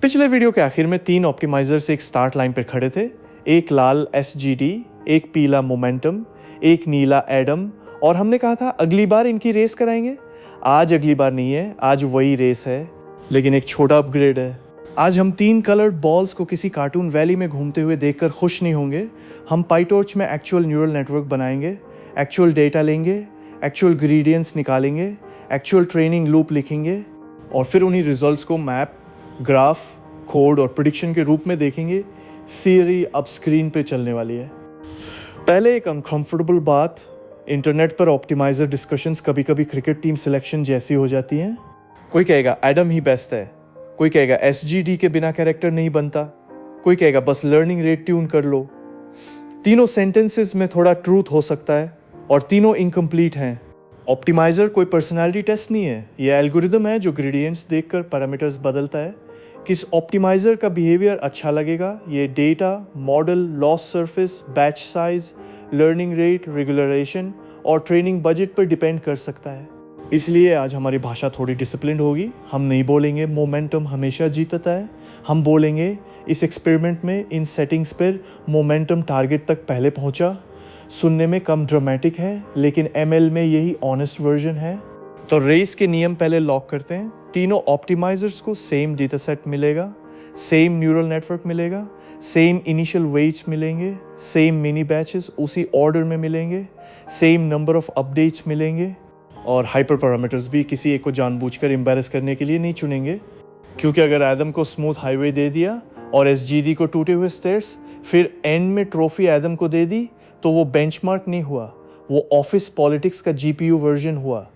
पिछले वीडियो के आखिर में 3 ऑप्टिमाइजर्स एक स्टार्ट लाइन पर खड़े थे। एक लाल SGD, एक पीला मोमेंटम, एक नीला एडम, और हमने कहा था अगली बार इनकी रेस कराएंगे। आज अगली बार नहीं है, आज वही रेस है, लेकिन एक छोटा अपग्रेड है। आज हम 3 कलर्ड बॉल्स को किसी कार्टून वैली में घूमते हुए देखकर खुश नहीं होंगे। हम पाईटॉर्च में एक्चुअल न्यूरल नेटवर्क बनाएंगे, एक्चुअल डेटा लेंगे, एक्चुअल ग्रेडियंट्स निकालेंगे, एक्चुअल ट्रेनिंग लूप लिखेंगे और फिर उन्हीं रिजल्ट्स को मैप, ग्राफ, कोड और प्रेडिक्शन के रूप में देखेंगे। थियरी अब स्क्रीन पे चलने वाली है। पहले एक अनकंफर्टेबल बात, इंटरनेट पर ऑप्टिमाइजर डिस्कशंस कभी कभी क्रिकेट टीम सिलेक्शन जैसी हो जाती हैं। कोई कहेगा एडम ही बेस्ट है, कोई कहेगा SGD के बिना कैरेक्टर नहीं बनता, कोई कहेगा बस लर्निंग रेट ट्यून कर लो। तीनों सेंटेंसेस में थोड़ा ट्रूथ हो सकता है और तीनों इनकम्प्लीट हैं। ऑप्टिमाइजर कोई पर्सनालिटी टेस्ट नहीं है, यह एल्गोरिदम है जो ग्रेडियंट्स देखकर पैरामीटर्स बदलता है। किस ऑप्टिमाइजर का बिहेवियर अच्छा लगेगा, ये data, model, loss surface, batch size, learning rate, regularization और ट्रेनिंग बजट पर डिपेंड कर सकता है। इसलिए आज हमारी भाषा थोड़ी डिसिप्लिन्ड होगी। हम नहीं बोलेंगे मोमेंटम हमेशा जीतता है, हम बोलेंगे इस एक्सपेरिमेंट में इन सेटिंग्स पर मोमेंटम टारगेट तक पहले पहुंचा। सुनने में कम ड्रामेटिक है, लेकिन ML में यही ऑनेस्ट वर्जन है। तो रेस के नियम पहले लॉक करते हैं। तीनों ऑप्टिमाइजर्स को सेम डेटा सेट मिलेगा, सेम न्यूरल नेटवर्क मिलेगा, सेम इनिशियल वेट्स मिलेंगे, सेम मिनी बैचेस उसी ऑर्डर में मिलेंगे, सेम नंबर ऑफ अपडेट्स मिलेंगे और हाइपर पैरामीटर्स भी किसी एक को जानबूझकर एम्बैरस करने के लिए नहीं चुनेंगे। क्योंकि अगर एडम को स्मूथ हाईवे दे दिया और SGD को टूटे हुए स्टेयर्स, फिर एंड में ट्रॉफी एडम को दे दी, तो वो बेंचमार्क नहीं हुआ, वो ऑफिस पॉलिटिक्स का GPU वर्जन हुआ।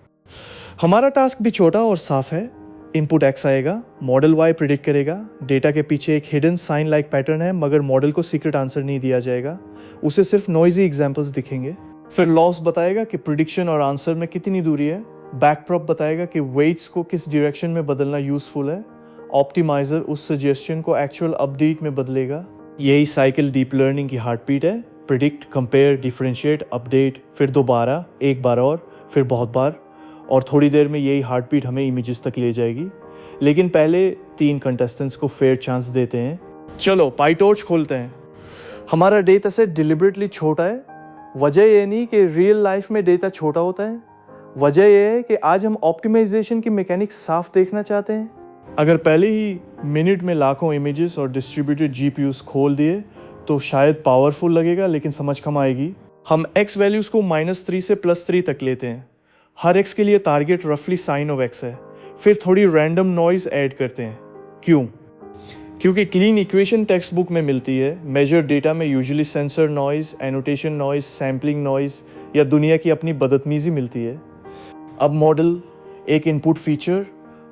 हमारा टास्क भी छोटा और साफ है। इनपुट X आएगा, मॉडल Y प्रिडिक्ट करेगा। डेटा के पीछे एक हिडन साइन लाइक पैटर्न है, मगर मॉडल को सीक्रेट आंसर नहीं दिया जाएगा, उसे सिर्फ नॉइजी एग्जांपल्स दिखेंगे। फिर लॉस बताएगा कि प्रिडिक्शन और आंसर में कितनी दूरी है। बैकप्रॉप बताएगा कि वेट्स को किस डायरेक्शन में बदलना यूजफुल है। ऑप्टिमाइजर उस सजेशन को एक्चुअल अपडेट में बदलेगा। यही साइकिल डीप लर्निंग की हार्टबीट है। प्रिडिक्ट, कंपेयर, डिफरेंशिएट, अपडेट, फिर दोबारा, एक बार और, फिर बहुत बार, और थोड़ी देर में यही हार्टबीट हमें इमेजेस तक ले जाएगी। लेकिन पहले 3 कंटेस्टेंट्स को फेयर चांस देते हैं। चलो पाईटॉर्च खोलते हैं। हमारा डेटा सेट डिलिबरेटली छोटा है। वजह ये नहीं कि रियल लाइफ में डेटा छोटा होता है, वजह यह है कि आज हम ऑप्टिमाइजेशन की मैकेनिक्स साफ देखना चाहते हैं। अगर पहले ही मिनट में लाखों इमेजेस और डिस्ट्रीब्यूटेड GPUs खोल दिए तो शायद पावरफुल लगेगा, लेकिन समझ कम आएगी। हम X वैल्यूज़ को -3 से +3 तक लेते हैं। हर X के लिए टारगेट रफली साइन ऑफ X है। फिर थोड़ी रैंडम नॉइज ऐड करते हैं। क्यों? क्योंकि क्लीन इक्वेशन टेक्स्ट बुक में मिलती है, मेजर डेटा में usually sensor noise, annotation noise, sampling noise या दुनिया की अपनी बदतमीजी मिलती है। अब मॉडल, एक इनपुट फीचर,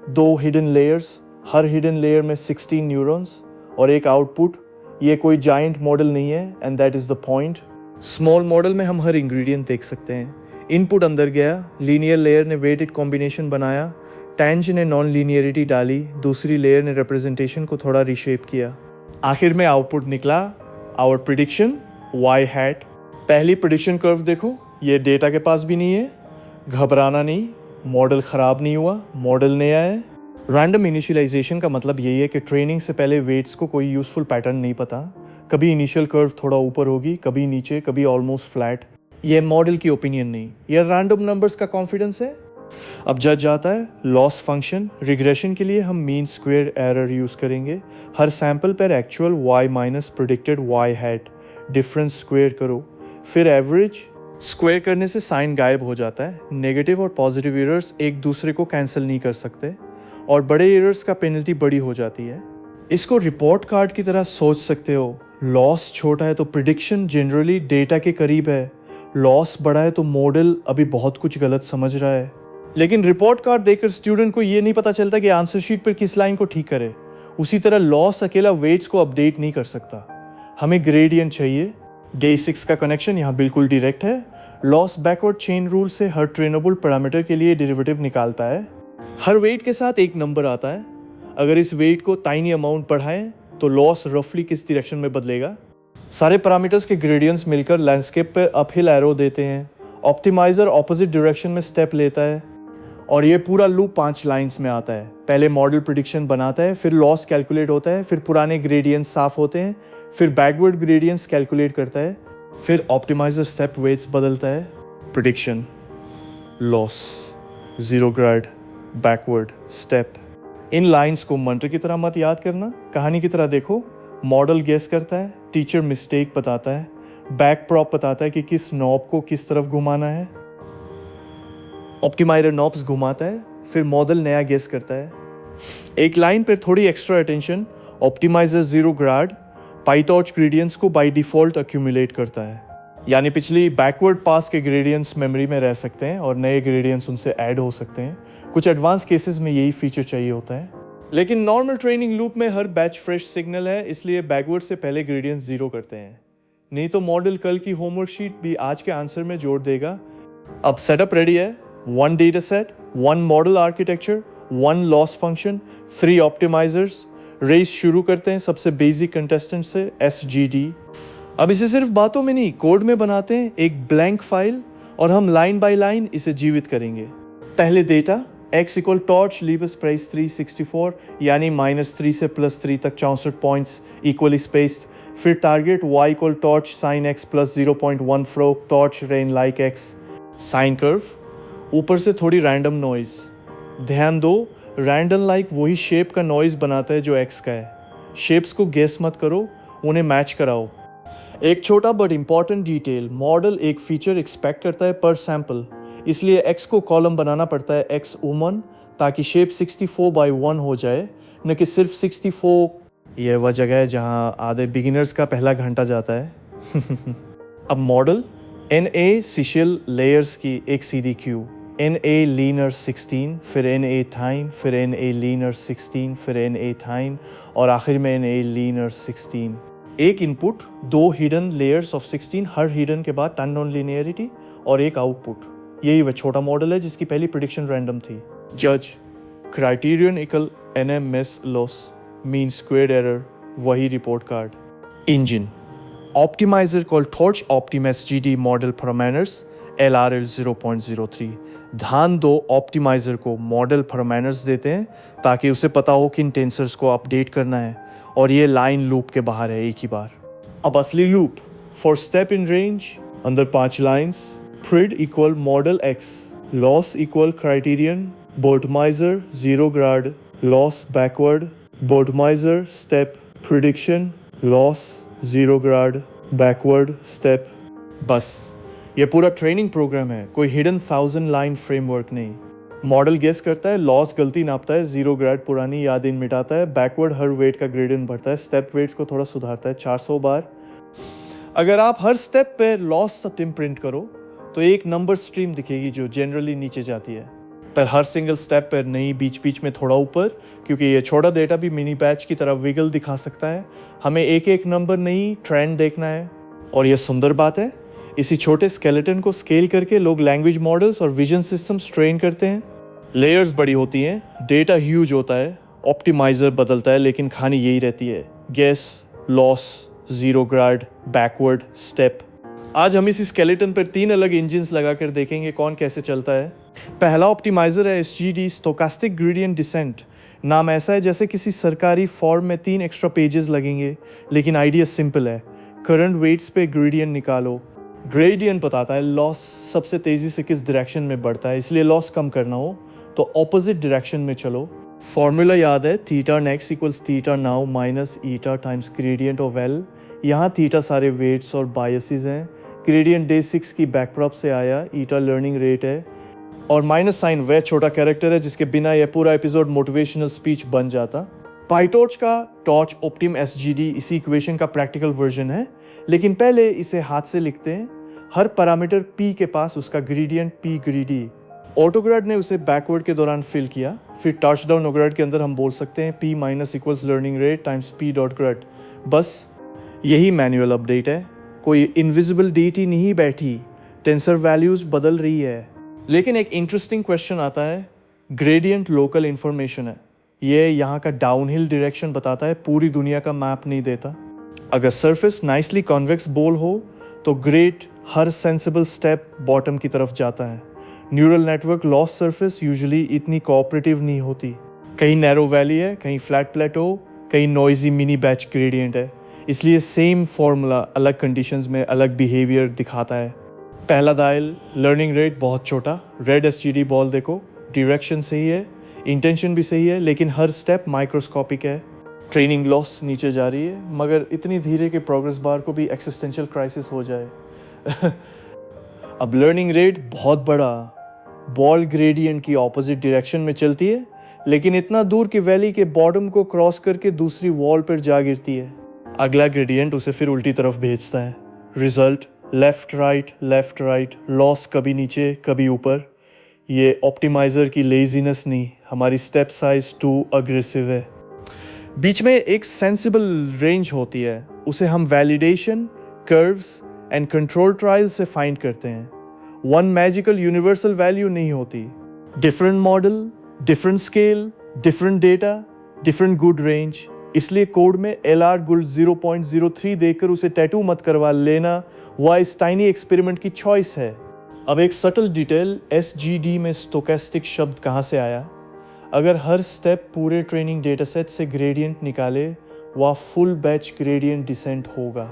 2 हिडन लेयर्स, हर हिडन लेयर में 16 न्यूरॉन्स और एक आउटपुट। ये कोई जाइंट मॉडल नहीं है, and that is the point. Small model में हम हर इंग्रेडिएंट देख सकते हैं। इनपुट अंदर गया, लीनियर लेयर ने वेटेड कॉम्बिनेशन बनाया, टेंज ने नॉन लीनियरिटी डाली, दूसरी लेयर ने रिप्रेजेंटेशन को थोड़ा रीशेप किया। आखिर में आउटपुट निकला, आवर प्रिडिक्शन Y हैट। पहली प्रिडिक्शन कर्व देखो, ये डेटा के पास भी नहीं है। घबराना नहीं, मॉडल ख़राब नहीं हुआ, मॉडल नया है। रैंडम इनिशियलाइजेशन का मतलब यही है कि ट्रेनिंग से पहले वेट्स को कोई यूजफुल पैटर्न नहीं पता। कभी इनिशियल कर्व थोड़ा ऊपर होगी, कभी नीचे, कभी ऑलमोस्ट फ्लैट। यह मॉडल की ओपिनियन नहीं, यह रैंडम नंबर्स का कॉन्फिडेंस है। अब जज आता है लॉस फंक्शन। रिग्रेशन के लिए हम मीन स्क्वेयर एरर यूज़ करेंगे। हर सैंपल पर actual Y minus predicted Y hat difference square करो, फिर एवरेज। स्क्वेयर करने से साइन गायब हो जाता है। नेगेटिव और पॉजिटिव एरर्स एक दूसरे को कैंसिल नहीं कर सकते और बड़े एरर्स का पेनल्टी बड़ी हो जाती है। इसको रिपोर्ट कार्ड की तरह सोच सकते हो। लॉस छोटा है तो प्रिडिक्शन जनरली डेटा के करीब है, लॉस बड़ा है तो मॉडल अभी बहुत कुछ गलत समझ रहा है। लेकिन रिपोर्ट कार्ड देखकर स्टूडेंट को ये नहीं पता चलता कि आंसर शीट पर किस लाइन को ठीक करे। उसी तरह लॉस अकेला वेट्स को अपडेट नहीं कर सकता, हमें ग्रेडियंट चाहिए। डे 6 का कनेक्शन यहाँ बिल्कुल डायरेक्ट है। लॉस बैकवर्ड चेन रूल से हर ट्रेनेबल पैरामीटर के लिए डेरिवेटिव निकालता है। हर वेट के साथ एक नंबर आता है। अगर इस वेट को टाइनी अमाउंट बढ़ाएं तो लॉस रफली किस डायरेक्शन में बदलेगा। सारे पैरामीटर्स के ग्रेडियंट्स मिलकर लैंडस्केप पर अपहिल एरो देते हैं। ऑप्टिमाइजर ऑपोजिट डायरेक्शन में स्टेप लेता है। और ये पूरा लूप 5 लाइंस में आता है। पहले मॉडल प्रिडिक्शन बनाता है, फिर लॉस कैलकुलेट होता है, फिर पुराने ग्रेडियंट्स साफ होते हैं, फिर बैकवर्ड ग्रेडियंट्स कैलकुलेट करता है, फिर ऑप्टिमाइजर स्टेप वेट्स बदलता है, prediction, loss, zero grad, backward, step. इन लाइंस को मंत्र की तरह मत याद करना, कहानी की तरह देखो। मॉडल गेस करता है, टीचर मिस्टेक बताता है, बैक प्रॉप बताता है कि किस नॉब को किस तरफ घुमाना है, ऑप्टिमाइजर नॉब्स घुमाता है, फिर मॉडल नया गेस करता है। एक लाइन पर थोड़ी extra attention, optimizer zero grad PyTorch gradients को बाय डिफॉल्ट अक्यूमुलेट करता है, यानी पिछली बैकवर्ड पास के ग्रेडियंट्स मेमोरी में रह सकते हैं और नए ग्रेडियंट्स उनसे ऐड हो सकते हैं। कुछ एडवांस केसेस में यही फीचर चाहिए होता है, लेकिन नॉर्मल ट्रेनिंग लूप में हर बैच फ्रेश सिग्नल है, इसलिए बैकवर्ड से पहले ग्रेडियंट्स जीरो करते हैं, नहीं तो मॉडल कल की होमवर्क शीट भी आज के आंसर में जोड़ देगा। अब सेटअप रेडी है, 1 data set, 1 model architecture, 1 loss function, 3 optimizers. Race शुरू करते हैं सबसे बेसिक कंटेस्टेंट से, SGD। अब इसे सिर्फ बातों में नहीं, कोड में बनाते हैं, एक ब्लैंक फाइल, और हम लाइन बाय लाइन इसे जीवित करेंगे। पहले data x equal torch linspace 364, यानी -3 से +3 तक 64 पॉइंट्स इक्वली स्पेस्ड। फिर target y equal torch sine x plus 0.1 फ्रो torch rand like x। Sine curve, ऊपर से थोड़ी रैंडम नॉइज। ध्यान दो, रैंडम लाइक वही शेप का नॉइज बनाता है जो x का है। शेप्स को गेस मत करो, उन्हें मैच कराओ। एक छोटा बट इंपॉर्टेंट डिटेल, मॉडल एक फीचर एक्सपेक्ट करता है पर सैंपल, इसलिए x को कॉलम बनाना पड़ता है x ओमन, ताकि शेप 64/1 हो जाए, न कि सिर्फ 64। यह वह जगह है जहां आधे बिगिनर्स का पहला घंटा जाता है। अब मॉडल NA सिशियल लेयर्स की एक सीधी क्यू, NA लीनर 16, फिर NA थाइन, फिर NA लीनर 16, फिर NA थाइन, और आखिर में NA लीनर 16। एक input, 2 hidden layers of 16, her hidden के बाद टर्न ऑन लिनियरिटी, और एक आउटपुट। यही वह छोटा मॉडल है जिसकी पहली प्रेडिक्शन रैंडम थी। जज, criterion equal NM miss loss, mean squared error, वही report card. Engine, optimizer call torch optim SGD model parameters LRL 0.03। ध्यान दो, ऑप्टिमाइजर को मॉडल पैरामीटर्स देते हैं ताकि उसे पता हो किन टेंसर्स को अपडेट करना है, और ये लाइन लूप के बाहर है एक ही बार। अब असली loop, for step in range, अंदर 5 lines, pred equal model x, loss equal criterion, optimizer zero grad, loss backward, optimizer step, prediction, loss zero grad, backward step. बस ये पूरा ट्रेनिंग प्रोग्राम है, कोई हिडन 1000 लाइन फ्रेमवर्क नहीं। Model guess करता है, loss गलती नापता है, जीरो ग्रेड पुरानी यादें मिटाता है, बैकवर्ड हर वेट का ग्रेडियंट बढ़ता है, स्टेप वेट्स को थोड़ा सुधारता है 400 बार। अगर आप हर स्टेप पे लॉस सतिम प्रिंट करो तो एक नंबर स्ट्रीम दिखेगी जो जनरली नीचे जाती है, पर हर सिंगल स्टेप पर नहीं, बीच बीच में थोड़ा ऊपर, क्योंकि ये छोटा डेटा भी मिनी बैच की तरह विगल दिखा सकता है। हमें एक एक नंबर नहीं, ट्रेंड देखना है। और ये सुंदर बात है, इसी छोटे स्केलेटन को स्केल करके लोग लैंग्वेज मॉडल्स और विजन सिस्टम्स ट्रेन करते हैं। लेयर्स बड़ी होती हैं, डेटा ह्यूज होता है, ऑप्टिमाइजर बदलता है, लेकिन कहानी यही रहती है, guess, loss, zero grad, backward, step. आज हम इसी स्केलेटन पर 3 अलग इंजन्स लगाकर देखेंगे कौन कैसे चलता है। पहला ऑप्टिमाइजर है SGD, स्टोकास्टिक ग्रेडियंट डिसेंट। नाम ऐसा है जैसे किसी सरकारी फॉर्म में 3 एक्स्ट्रा पेजेस लगेंगे, लेकिन आइडिया सिंपल है, करंट वेट्स पे ग्रेडियंट निकालो। ग्रेडियंट बताता है लॉस सबसे तेज़ी से किस डायरेक्शन में बढ़ता है, इसलिए लॉस कम करना हो तो ऑपोजिट डायरेक्शन में चलो। फॉर्मूला याद है, theta next equals theta now minus eta times gradient of L। यहाँ थीटा सारे वेट्स और बायसेस हैं, ग्रेडियंट डे 6 की बैकड्रॉप से आया, ईटा लर्निंग रेट है, और माइनस साइन वह छोटा कैरेक्टर है जिसके बिना यह पूरा एपिसोड मोटिवेशनल स्पीच बन जाता। पाइटॉर्च का टॉर्च ऑप्टिम SGD इसी इक्वेशन का प्रैक्टिकल वर्जन है, लेकिन पहले इसे हाथ से लिखते हैं। हर पैरामीटर P के पास उसका ग्रेडियंट P ग्रीडी, ऑटोग्रेड ने उसे बैकवर्ड के दौरान फिल किया। फिर टच डाउन ऑटोग्रेड के अंदर हम बोल सकते हैं P minus equals learning rate times P dot grade. बस यही मैनुअल अपडेट है, कोई इनविजिबल डीटी नहीं बैठी, टेंसर वैल्यूज बदल रही है। लेकिन एक इंटरेस्टिंग क्वेश्चन आता है, ग्रेडियंट लोकल इन्फॉर्मेशन है, ये यहाँ का डाउनहिल डायरेक्शन बताता है, पूरी दुनिया का मैप नहीं देता। अगर सरफेस नाइसली कॉन्वेक्स बोल हो तो ग्रेड हर सेंसिबल स्टेप बॉटम की तरफ जाता है। Neural network loss surface usually इतनी कोऑपरेटिव नहीं होती। कहीं नैरो वैली है, कहीं फ्लैट प्लेटो, कहीं नॉइजी मिनी बैच ग्रेडियंट है, इसलिए सेम फॉर्मूला अलग कंडीशंस में अलग बिहेवियर दिखाता है। पहला डायल, लर्निंग रेट बहुत छोटा, रेड एसजीडी बॉल देखो, डायरेक्शन सही है, इंटेंशन भी सही है, लेकिन हर स्टेप माइक्रोस्कोपिक है। ट्रेनिंग लॉस नीचे जा रही है, मगर इतनी धीरे कि प्रोग्रेस बार को भी एक्सिस्टेंशियल क्राइसिस हो जाए। अब लर्निंग रेट बहुत बड़ा, बॉल ग्रेडियंट की ऑपोजिट डायरेक्शन में चलती है, लेकिन इतना दूर कि वैली के बॉटम को क्रॉस करके दूसरी वॉल पर जा गिरती है। अगला ग्रेडियंट उसे फिर उल्टी तरफ भेजता है। रिजल्ट लेफ्ट राइट, लॉस कभी नीचे कभी ऊपर। ये ऑप्टिमाइज़र की लेजीनेस नहीं, हमारी स्टेप साइज टू अग्रेसिव है। बीच में एक सेंसिबल रेंज होती है, उसे हम validation, curves and control trials से फाइंड करते हैं। वन मैजिकल यूनिवर्सल वैल्यू नहीं होती। Different model, different scale, different data, different good range. इसलिए कोड में LR गुड 0.03 देकर उसे टैटू मत करवा लेना, वह इस टाइनी एक्सपेरिमेंट की चॉइस है। अब एक सटल डिटेल, SGD में स्टोकेस्टिक शब्द कहाँ से आया? अगर हर स्टेप पूरे ट्रेनिंग डेटासेट से ग्रेडियंट निकाले, वह फुल बैच ग्रेडियंट डिसेंट होगा।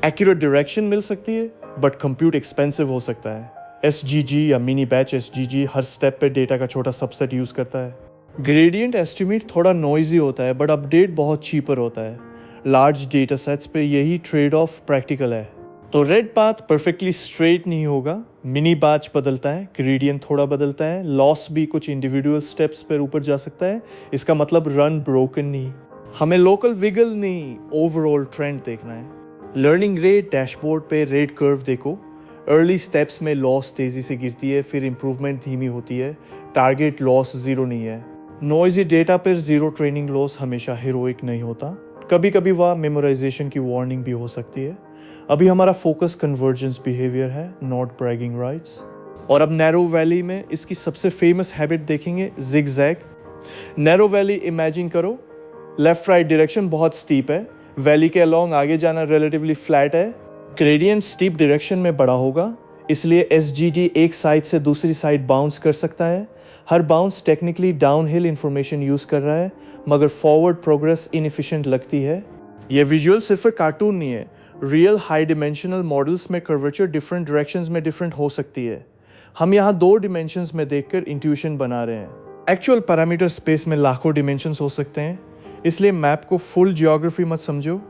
एक्यूरेट डायरेक्शन मिल सकती है, बट कंप्यूट एक्सपेंसिव हो सकता है। SGG या मिनी बैच SGG हर स्टेप पे डेटा का छोटा सबसेट यूज़ करता है। ग्रेडियंट एस्टिमेट थोड़ा नॉइजी होता है, बट अपडेट बहुत चीपर होता है। लार्ज डेटा सेट्स पे यही ट्रेड ऑफ प्रैक्टिकल है। तो रेड पाथ परफेक्टली स्ट्रेट नहीं होगा, मिनी बैच बदलता है, ग्रेडियंट थोड़ा बदलता है, लॉस भी कुछ इंडिविजुअल स्टेप्स पर ऊपर जा सकता है। इसका मतलब रन ब्रोकन नहीं। हमें लोकल विगल नहीं, ओवरऑल ट्रेंड देखना है। लर्निंग रेट डैशबोर्ड पे रेड कर्व देखो। अर्ली स्टेप्स में लॉस तेज़ी से गिरती है, फिर इंप्रूवमेंट धीमी होती है। टारगेट लॉस ज़ीरो नहीं है। नॉइजी डेटा पर ज़ीरो ट्रेनिंग लॉस हमेशा हीरोइक नहीं होता, कभी कभी वह मेमोराइजेशन की वार्निंग भी हो सकती है। अभी हमारा फोकस कन्वर्जेंस बिहेवियर है, नॉट ब्रैगिंग राइट्स। और अब नैरो वैली में इसकी सबसे फेमस हैबिट देखेंगे, जिगजैग। नैरो वैली इमेजिन करो, लेफ्ट राइट डायरेक्शन बहुत स्टीप है, वैली के अलोंग आगे जाना रिलेटिवली फ्लैट है। ग्रेडियंट स्टीप डायरेक्शन में बड़ा होगा, इसलिए SGD एक साइड से दूसरी साइड बाउंस कर सकता है। हर bounce technically downhill information use कर रहा है, मगर फॉरवर्ड प्रोग्रेस इनएफिशिएंट लगती है। यह विजुअल सिर्फ कार्टून नहीं है, रियल हाई डिमेंशनल मॉडल्स में कर्वेचर डिफरेंट डायरेक्शंस में डिफरेंट हो सकती है। हम यहाँ 2 डिमेंशंस में देखकर इंट्यूशन बना रहे हैं। एक्चुअल पैरामीटर स्पेस में लाखों डिमेंशंस हो सकते हैं, इसलिए मैप को फुल जियोग्राफी मत समझो,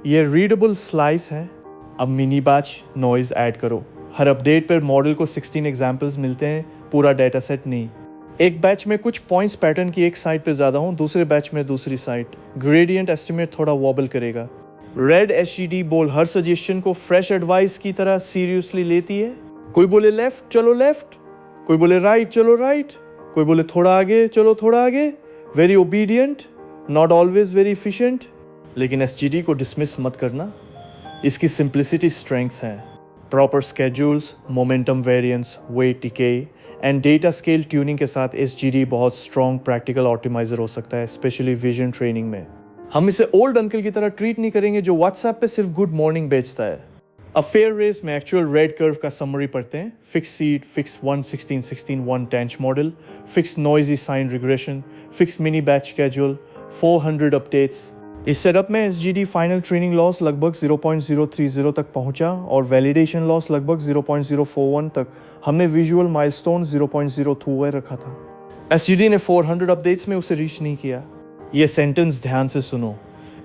यह रीडेबल स्लाइस है। अब मिनी बैच नॉइज ऐड करो। हर अपडेट पर मॉडल को 16 एग्जाम्पल्स मिलते हैं, पूरा डेटा सेट नहीं। एक बैच में कुछ पॉइंट्स पैटर्न की एक साइड पे ज़्यादा हों, दूसरे बैच में दूसरी साइड, ग्रेडियंट एस्टिमेट थोड़ा वॉबल करेगा। रेड SGD बोल हर सजेशन को फ्रेश एडवाइस की तरह सीरियसली लेती है। कोई बोले लेफ्ट चलो लेफ्ट, कोई बोले राइट चलो राइट, कोई बोले थोड़ा आगे चलो थोड़ा आगे। Very obedient, not always very efficient. लेकिन SGD को डिसमिस मत करना, इसकी सिंप्लिसिटी स्ट्रेंथ्स हैं। Proper schedules, momentum variance, weight decay and data scale tuning के साथ SGD बहुत स्ट्रॉन्ग प्रैक्टिकल ऑप्टिमाइजर हो सकता है, स्पेशली विजन ट्रेनिंग में। हम इसे ओल्ड अंकल की तरह ट्रीट नहीं करेंगे जो व्हाट्सएप पे सिर्फ गुड मॉर्निंग भेजता है। अब फेयर रेस में एक्चुअल रेड कर्व का समरी पढ़ते हैं। Fix seed, fix 1-16-16 1 tanh model, fix noisy sine regression, fix mini batch schedule, 400 updates. इस सेटअप में SGD फाइनल ट्रेनिंग लॉस लगभग 0.030 तक पहुंचा और वैलिडेशन लॉस लगभग 0.041 तक। हमने विजुअल माइलस्टोन 0.02 रखा था। SGD ने 400 अपडेट्स में उसे रीच नहीं किया। ये सेंटेंस ध्यान से सुनो,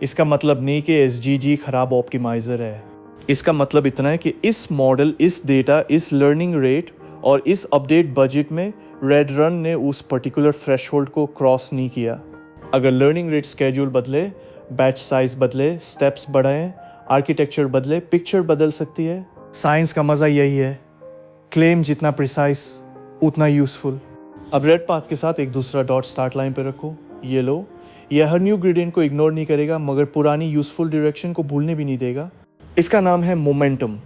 इसका मतलब नहीं कि SGD खराब ऑप्टिमाइजर है। इसका मतलब इतना है कि इस मॉडल, इस डेटा, इस लर्निंग रेट और इस अपडेट बजट में रेड रन ने उस पर्टिकुलर थ्रेशोल्ड को क्रॉस नहीं किया। अगर लर्निंग रेट स्केड्यूल बदले, बैच साइज बदले, स्टेप्स बढ़ाएं, आर्किटेक्चर बदले, पिक्चर बदल सकती है। साइंस का मज़ा यही है, क्लेम जितना प्रिसाइज उतना यूज़फुल। अब रेड पाथ के साथ एक दूसरा डॉट स्टार्ट लाइन पे रखो। ये लो, यह हर न्यू ग्रेडियंट को इग्नोर नहीं करेगा, मगर पुरानी यूज़फुल डायरेक्शन को भूलने भी नहीं देगा। इसका नाम है मोमेंटम।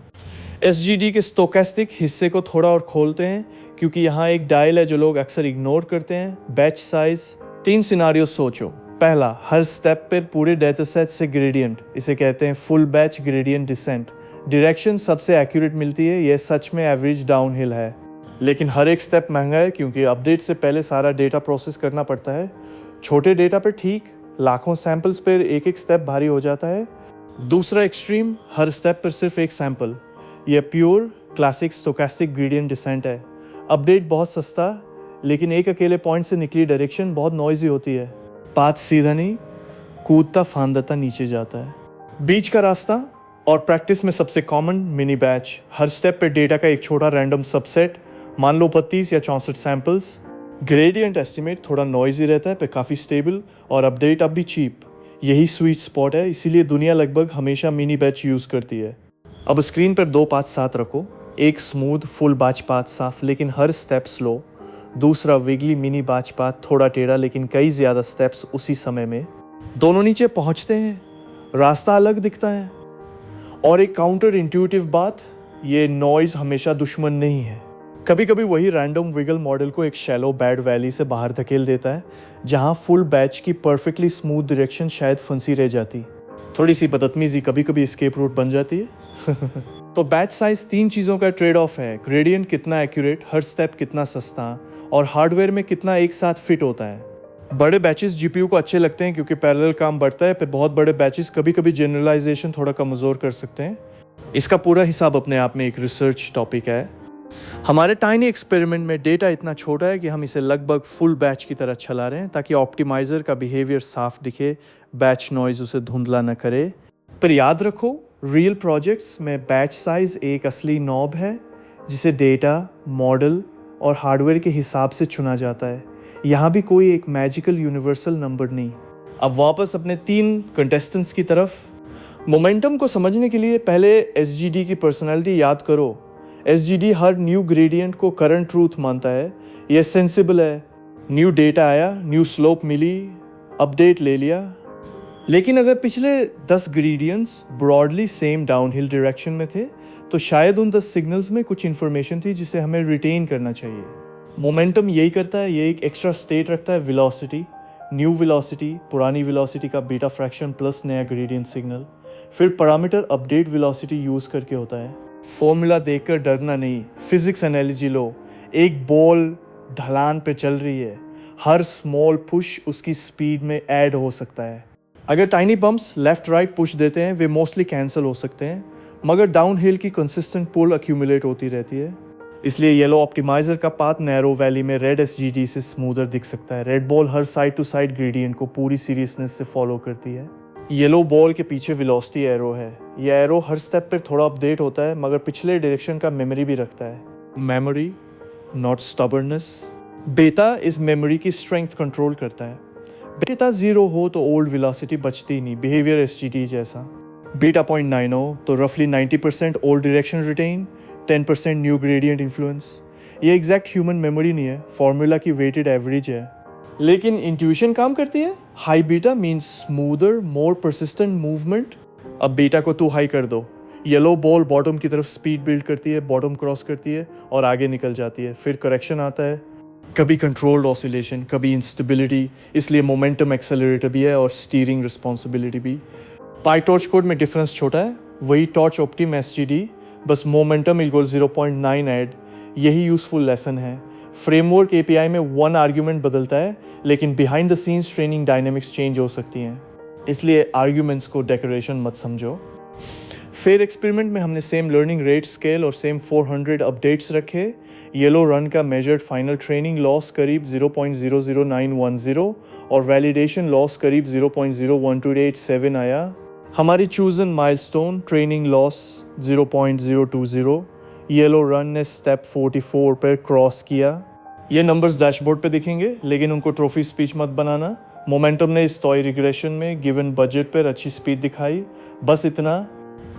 SGD के स्टोकेस्टिक हिस्से को थोड़ा और खोलते हैं, क्योंकि यहाँ एक डायल है जो लोग अक्सर इग्नोर करते हैं, बैच साइज। 3 सिनारियो सोचो। पहला, हर स्टेप पर पूरे डेटा सेट से ग्रेडियंट, इसे कहते हैं full batch gradient descent. Direction सबसे एक्यूरेट मिलती है, यह सच में एवरेज डाउनहिल है। लेकिन हर एक स्टेप महंगा है क्योंकि अपडेट से पहले सारा डेटा प्रोसेस करना पड़ता है। छोटे डेटा पर ठीक, लाखों सैंपल्स पर एक एक स्टेप भारी हो जाता है। दूसरा एक्सट्रीम, हर स्टेप पर सिर्फ एक सैंपल। यह pure classic stochastic gradient descent है। अपडेट बहुत सस्ता, लेकिन एक अकेले पॉइंट से निकली डायरेक्शन बहुत नॉइजी होती है। पाथ सीधा नहीं, कूदता फांदता नीचे जाता है। बीच का रास्ता और प्रैक्टिस में सबसे कॉमन मिनी बैच। हर स्टेप पे डेटा का एक छोटा रैंडम सबसेट, मान लो 32 या 64 सैंपल्स। ग्रेडियंट एस्टिमेट थोड़ा नॉइजी रहता है पर काफ़ी स्टेबल, और अपडेट अब भी चीप। यही स्वीट स्पॉट है, इसीलिए दुनिया लगभग हमेशा मिनी बैच यूज़ करती है। अब स्क्रीन पर 2 पाथ साथ रखो, एक स्मूथ फुल बैच पाथ साफ लेकिन हर स्टेप स्लो, दूसरा विगली मिनी बैच पाथ थोड़ा टेढ़ा लेकिन कई ज़्यादा स्टेप्स उसी समय में। दोनों नीचे पहुंचते हैं, रास्ता अलग दिखता है। और एक काउंटर इंट्यूटिव बात, ये नॉइज़ हमेशा दुश्मन नहीं है। कभी कभी वही रैंडम विगल मॉडल को एक शैलो बैड वैली से बाहर धकेल देता है, जहां फुल बैच की परफेक्टली स्मूथ डायरेक्शन शायद फंसी रह जाती। थोड़ी सी बदतमीजी कभी कभी एस्केप रूट बन जाती है। तो बैच साइज 3 चीज़ों का ट्रेड ऑफ है। ग्रेडियंट कितना एक्यूरेट, हर स्टेप कितना सस्ता, और हार्डवेयर में कितना एक साथ फिट होता है। बड़े बैचेस जीपीयू को अच्छे लगते हैं क्योंकि पैरेलल काम बढ़ता है, पर बहुत बड़े बैचेस कभी कभी जनरलाइजेशन थोड़ा कमज़ोर कर सकते हैं। इसका पूरा हिसाब अपने आप में एक रिसर्च टॉपिक है। हमारे टाइनी एक्सपेरिमेंट में डेटा इतना छोटा है कि हम इसे लगभग फुल बैच की तरह चला रहे हैं ताकि ऑप्टिमाइज़र का बिहेवियर साफ दिखे, बैच नॉइज़ उसे धुंधला न करे। पर याद रखो, रियल प्रोजेक्ट्स में बैच साइज़ एक असली नॉब है जिसे डेटा, मॉडल और हार्डवेयर के हिसाब से चुना जाता है। यहाँ भी कोई एक मैजिकल यूनिवर्सल नंबर नहीं। अब वापस अपने 3 कंटेस्टेंट्स की तरफ। मोमेंटम को समझने के लिए पहले एसजीडी की पर्सनालिटी याद करो। एसजीडी हर न्यू ग्रेडियंट को करंट ट्रूथ मानता है, यह सेंसिबल है। न्यू डेटा आया, न्यू स्लोप मिली, अपडेट ले लिया। लेकिन अगर पिछले 10 gradients broadly same downhill direction में थे, तो शायद उन 10 सिग्नल्स में कुछ इन्फॉर्मेशन थी जिसे हमें रिटेन करना चाहिए। मोमेंटम यही करता है, ये एक एक्स्ट्रा स्टेट रखता है, वेलोसिटी। न्यू वेलोसिटी, पुरानी वेलोसिटी का बीटा फ्रैक्शन प्लस नया ग्रेडियंट सिग्नल। फिर पैरामीटर अपडेट वेलोसिटी यूज़ करके होता है। फॉर्मूला देखकर डरना नहीं, फिजिक्स एनालॉजी लो। एक बॉल ढलान पे चल रही है, हर स्मॉल पुश उसकी स्पीड में ऐड हो सकता है। अगर tiny bumps left right push देते हैं, वे मोस्टली कैंसिल हो सकते हैं, मगर डाउनहिल की कंसिस्टेंट पुल अक्यूमुलेट होती रहती है। इसलिए येलो ऑप्टिमाइजर का पाथ नैरो वैली में रेड एसजीडी से स्मूदर दिख सकता है। रेड बॉल हर साइड टू साइड ग्रेडियंट को पूरी सीरियसनेस से फॉलो करती है। येलो बॉल के पीछे वेलोसिटी एरो है। यह एरो हर स्टेप पर थोड़ा अपडेट होता है, मगर पिछले डायरेक्शन का मेमोरी भी रखता है। Memory, not stubbornness. बेटा इस मेमोरी की स्ट्रेंथ कंट्रोल करता है। बेटा 0 हो तो ओल्ड वेलोसिटी बचती ही नहीं, बिहेवियर एसजीडी जैसा। बीटा 0.9 हो तो रफली 90% old direction retain, 10% new gradient influence. ये एग्जैक्ट ह्यूमन मेमोरी नहीं है, फॉर्मूला की वेटेड एवरेज है। लेकिन इंट्यूशन काम करती है। हाई बीटा मीन्स स्मूदर, मोर परसिस्टेंट मूवमेंट। अब बीटा को 2 हाई कर दो, येलो बॉल बॉटम की तरफ स्पीड बिल्ड करती है, बॉटम क्रॉस करती है और आगे निकल जाती है। फिर करेक्शन आता है, कभी कंट्रोल्ड ऑसिलेशन, कभी इंस्टेबिलिटी। इसलिए मोमेंटम एक्सेलरेटर भी है और स्टीयरिंग रिस्पॉन्सिबिलिटी भी। पाई टॉर्च कोड में डिफरेंस छोटा है, वही टॉर्च ऑप्टिम एसजीडी, बस मोमेंटम इक्वल 0.9 ऐड। यही यूजफुल लेसन है। फ्रेमवर्क एपीआई में 1 आर्ग्यूमेंट बदलता है, लेकिन behind the scenes training dynamics change हो सकती हैं, इसलिए आर्ग्यूमेंट्स को डेकोरेशन मत समझो। फिर एक्सपेरिमेंट में हमने सेम लर्निंग रेट स्केल और सेम 400 अपडेट्स रखे। येलो रन का मेजर्ड फाइनल ट्रेनिंग लॉस करीब 0.00910 और वैलिडेशन लॉस करीब 0.01287 आया। हमारी chosen milestone training loss 0.020। Yellow run ने स्टेप 44 पर क्रॉस किया। ये नंबर्स डैशबोर्ड पे दिखेंगे, लेकिन उनको ट्रॉफी स्पीच मत बनाना। मोमेंटम ने इस टॉय रिग्रेशन में गिवन बजट पर अच्छी स्पीड दिखाई, बस इतना।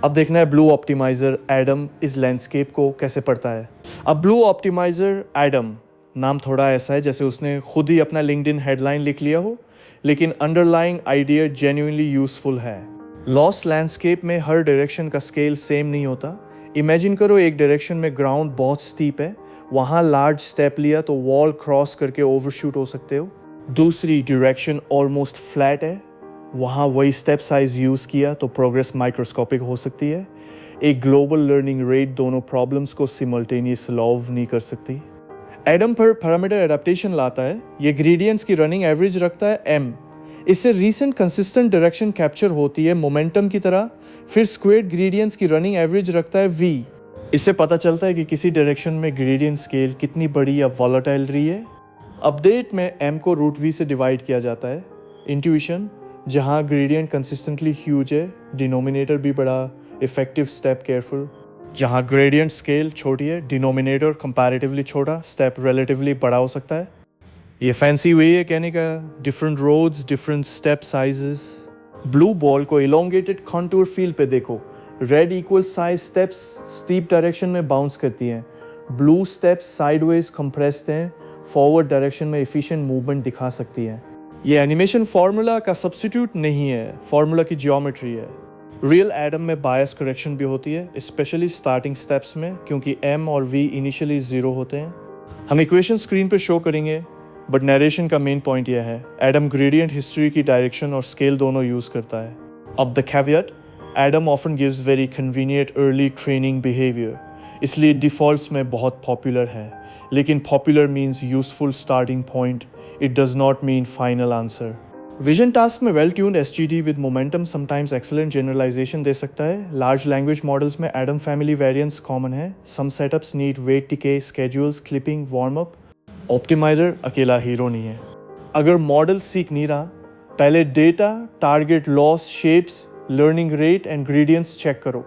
अब देखना है ब्लू ऑप्टिमाइजर एडम इस लैंडस्केप को कैसे पढ़ता है। अब ब्लू ऑप्टिमाइजर एडम नाम थोड़ा ऐसा है जैसे उसने खुद ही अपना लिंक्डइन हेडलाइन लिख लिया हो, लेकिन अंडरलाइंग आइडिया जेन्युइनली यूजफुल है। लॉस लैंडस्केप में हर डायरेक्शन का स्केल सेम नहीं होता। इमेजिन करो एक डायरेक्शन में ग्राउंड बहुत स्टीप है, वहाँ लार्ज स्टेप लिया तो वॉल क्रॉस करके ओवरशूट हो सकते हो। दूसरी डायरेक्शन ऑलमोस्ट फ्लैट है, वहाँ वही स्टेप साइज यूज़ किया तो प्रोग्रेस माइक्रोस्कोपिक हो सकती है। एक ग्लोबल लर्निंग रेट दोनों प्रॉब्लम्स को सिमल्टेनियस सॉल्व नहीं कर सकती। एडम पर पैरामीटर एडाप्टेशन लाता है, ये ग्रेडियंट्स की रनिंग एवरेज रखता है m। इससे रीसेंट कंसिस्टेंट डायरेक्शन कैप्चर होती है मोमेंटम की तरह। फिर स्क्वेयर्ड ग्रेडियंट्स की रनिंग एवरेज रखता है v। इससे पता चलता है कि किसी डायरेक्शन में ग्रेडियंट स्केल कितनी बड़ी या वॉलेटाइल रही है। अपडेट में m को रूट v से डिवाइड किया जाता है। इंट्यूशन, जहाँ ग्रेडियंट कंसिस्टेंटली ह्यूज है, डिनोमिनेटर भी बड़ा, इफेक्टिव स्टेप केयरफुल। जहाँ ग्रेडियंट स्केल छोटी है, डिनोमिनेटर कंपैरेटिवली छोटा, स्टेप रिलेटिवली बड़ा हो सकता है। ये फैंसी वे है कहने का, different roads, different step sizes. Blue ball को इलोंगेटेड कॉन्टूर फील्ड पे देखो, red equal size steps steep direction में बाउंस करती हैं, ब्लू स्टेप्स साइडवेज कंप्रेस्ड हैं, फॉरवर्ड डायरेक्शन में एफिशिएंट मूवमेंट दिखा सकती है। ये एनिमेशन फार्मूला का सब्स्टिट्यूट नहीं है, फार्मूला की ज्योमेट्री है। रियल एडम में बायस करेक्शन भी होती है, स्पेशली स्टार्टिंग स्टेप्स में, क्योंकि m और v इनिशियली 0 होते हैं। हम इक्वेशन स्क्रीन पर शो करेंगे, बट नरेशन का मेन पॉइंट यह है, एडम ग्रेडियंट हिस्ट्री की डायरेक्शन और स्केल दोनों यूज़ करता है। अब the caveat, Adam often gives very convenient early training behaviour, इसलिए डिफ़ॉल्ट्स में बहुत पॉपुलर है। लेकिन popular means useful starting point, it does not mean final answer. Vision task में well tuned SGD with momentum sometimes excellent generalisation दे सकता है। Large language models में एडम फैमिली वेरिएंट्स कॉमन है। Some setups need weight decay, schedules, clipping, warm up. Optimizer अकेला hero नहीं है। अगर मॉडल सीख नहीं रहा, पहले data, target loss, shapes, learning rate and gradients check करो।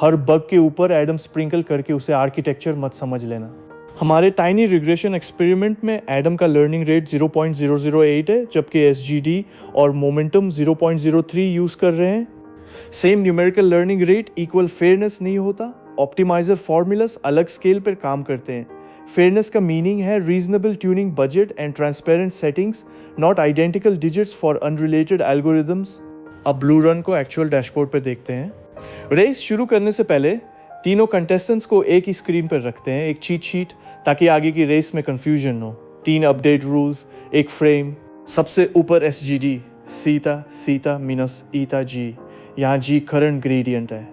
हर बग के ऊपर एडम स्प्रिंकल करके उसे आर्किटेक्चर मत समझ लेना। हमारे टाइनी रिग्रेशन एक्सपेरिमेंट में एडम का लर्निंग रेट 0.008 है, जबकि एसजीडी और मोमेंटम 0.03 यूज़ कर रहे हैं। Same numerical learning rate equal fairness नहीं होता। ऑप्टिमाइजर फॉर्मूलास अलग स्केल पर काम करते हैं। फेयरनेस का मीनिंग है reasonable tuning budget and transparent settings, not identical digits for unrelated algorithms. अब ब्लू रन को एक्चुअल डैशबोर्ड पर देखते हैं। रेस शुरू करने से पहले तीनों कंटेस्टेंट्स को एक ही स्क्रीन पर रखते हैं, एक चीट शीट, ताकि आगे की रेस में कंफ्यूजन हो। 3 अपडेट रूल्स, एक फ्रेम। सबसे ऊपर एसजीडी, सीता सीता मिनस ईता जी। यहाँ जी करंट ग्रेडियंट है,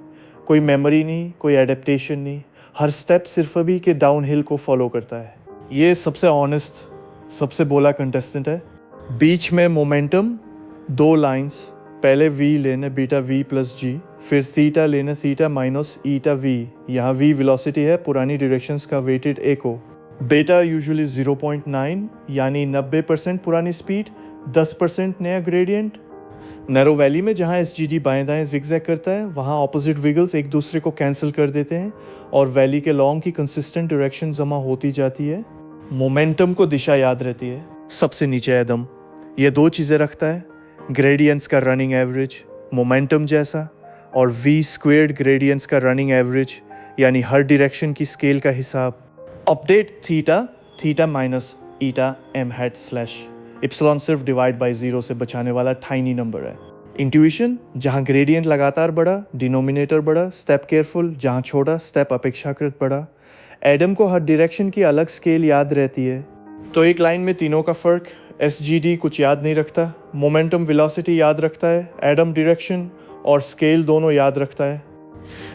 कोई मेमोरी नहीं, कोई एडेप्टेशन नहीं। हर स्टेप सिर्फ अभी के डाउनहिल को फॉलो करता है। ये सबसे ऑनेस्ट, सबसे बोला कंटेस्टेंट है। बीच में मोमेंटम, 2 लाइंस, पहले v लेना बीटा v प्लस जी, फिर थीटा लेना थीटा माइनस ईटा v। यहाँ v वेलोसिटी है, पुरानी डायरेक्शंस का वेटेड एको। बेटा यूजुअली 0.9 यानी 90% पुरानी स्पीड, 10% नया ग्रेडियंट। नैरो वैली में जहाँ एसजीडी बाएं दाएं जिगजैग करता है, वहाँ ऑपोजिट विगल्स एक दूसरे को कैंसिल कर देते हैं और वैली के लॉन्ग की कंसिस्टेंट डायरेक्शन जमा होती जाती है। मोमेंटम को दिशा याद रहती है। सबसे नीचे एडम ये 2 चीज़ें रखता है, ग्रेडियंट्स का रनिंग एवरेज मोमेंटम जैसा, और v स्क्वेयर्ड ग्रेडियंट्स का रनिंग एवरेज, यानी हर डायरेक्शन की स्केल का हिसाब। Update theta, theta minus eta m hat slash epsilon सिर्फ डिवाइड बाई 0 से बचाने वाला टाइनी नंबर है। इंट्यूशन, जहाँ ग्रेडियंट लगातार बढ़ा, डिनोमिनेटर बढ़ा, स्टेप केयरफुल, जहाँ छोटा स्टेप अपेक्षाकृत बढ़ा। एडम को हर डायरेक्शन की अलग स्केल याद रहती है। तो एक लाइन में तीनों का फ़र्क, एसजीडी कुछ याद नहीं रखता, मोमेंटम वेलोसिटी याद रखता है, एडम डायरेक्शन और स्केल दोनों याद रखता है।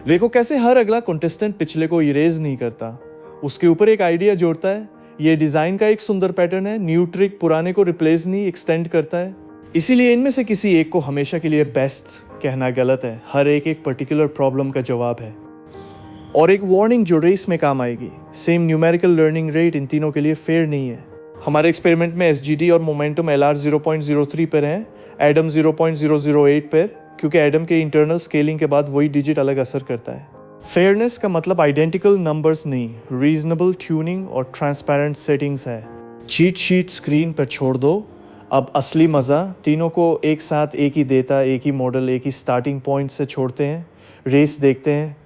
देखो कैसे हर अगला कंटेस्टेंट पिछले को इरेज नहीं करता, उसके ऊपर एक आइडिया जोड़ता है। ये डिज़ाइन का एक सुंदर पैटर्न है। न्यू ट्रिक पुराने को रिप्लेस नहीं, एक्सटेंड करता है। इसीलिए इनमें से किसी एक को हमेशा के लिए बेस्ट कहना गलत है। हर एक पर्टिकुलर प्रॉब्लम का जवाब है। और एक वार्निंग जो रेस में काम आएगी, same numerical learning rate in तीनों के लिए फेयर नहीं है। हमारे एक्सपेरिमेंट में एसजीडी और मोमेंटम एलआर 0.03 पर हैं, एडम 0.008 पर, क्योंकि एडम के इंटरनल स्केलिंग के बाद वही डिजिट अलग असर करता है। फेयरनेस का मतलब आइडेंटिकल नंबर्स नहीं, रीजनेबल ट्यूनिंग और ट्रांसपेरेंट सेटिंग्स है। चीट शीट स्क्रीन पर छोड़ दो। अब असली मज़ा तीनों को एक साथ एक ही देता, एक ही मॉडल, एक ही स्टार्टिंग पॉइंट से छोड़ते हैं, रेस देखते हैं।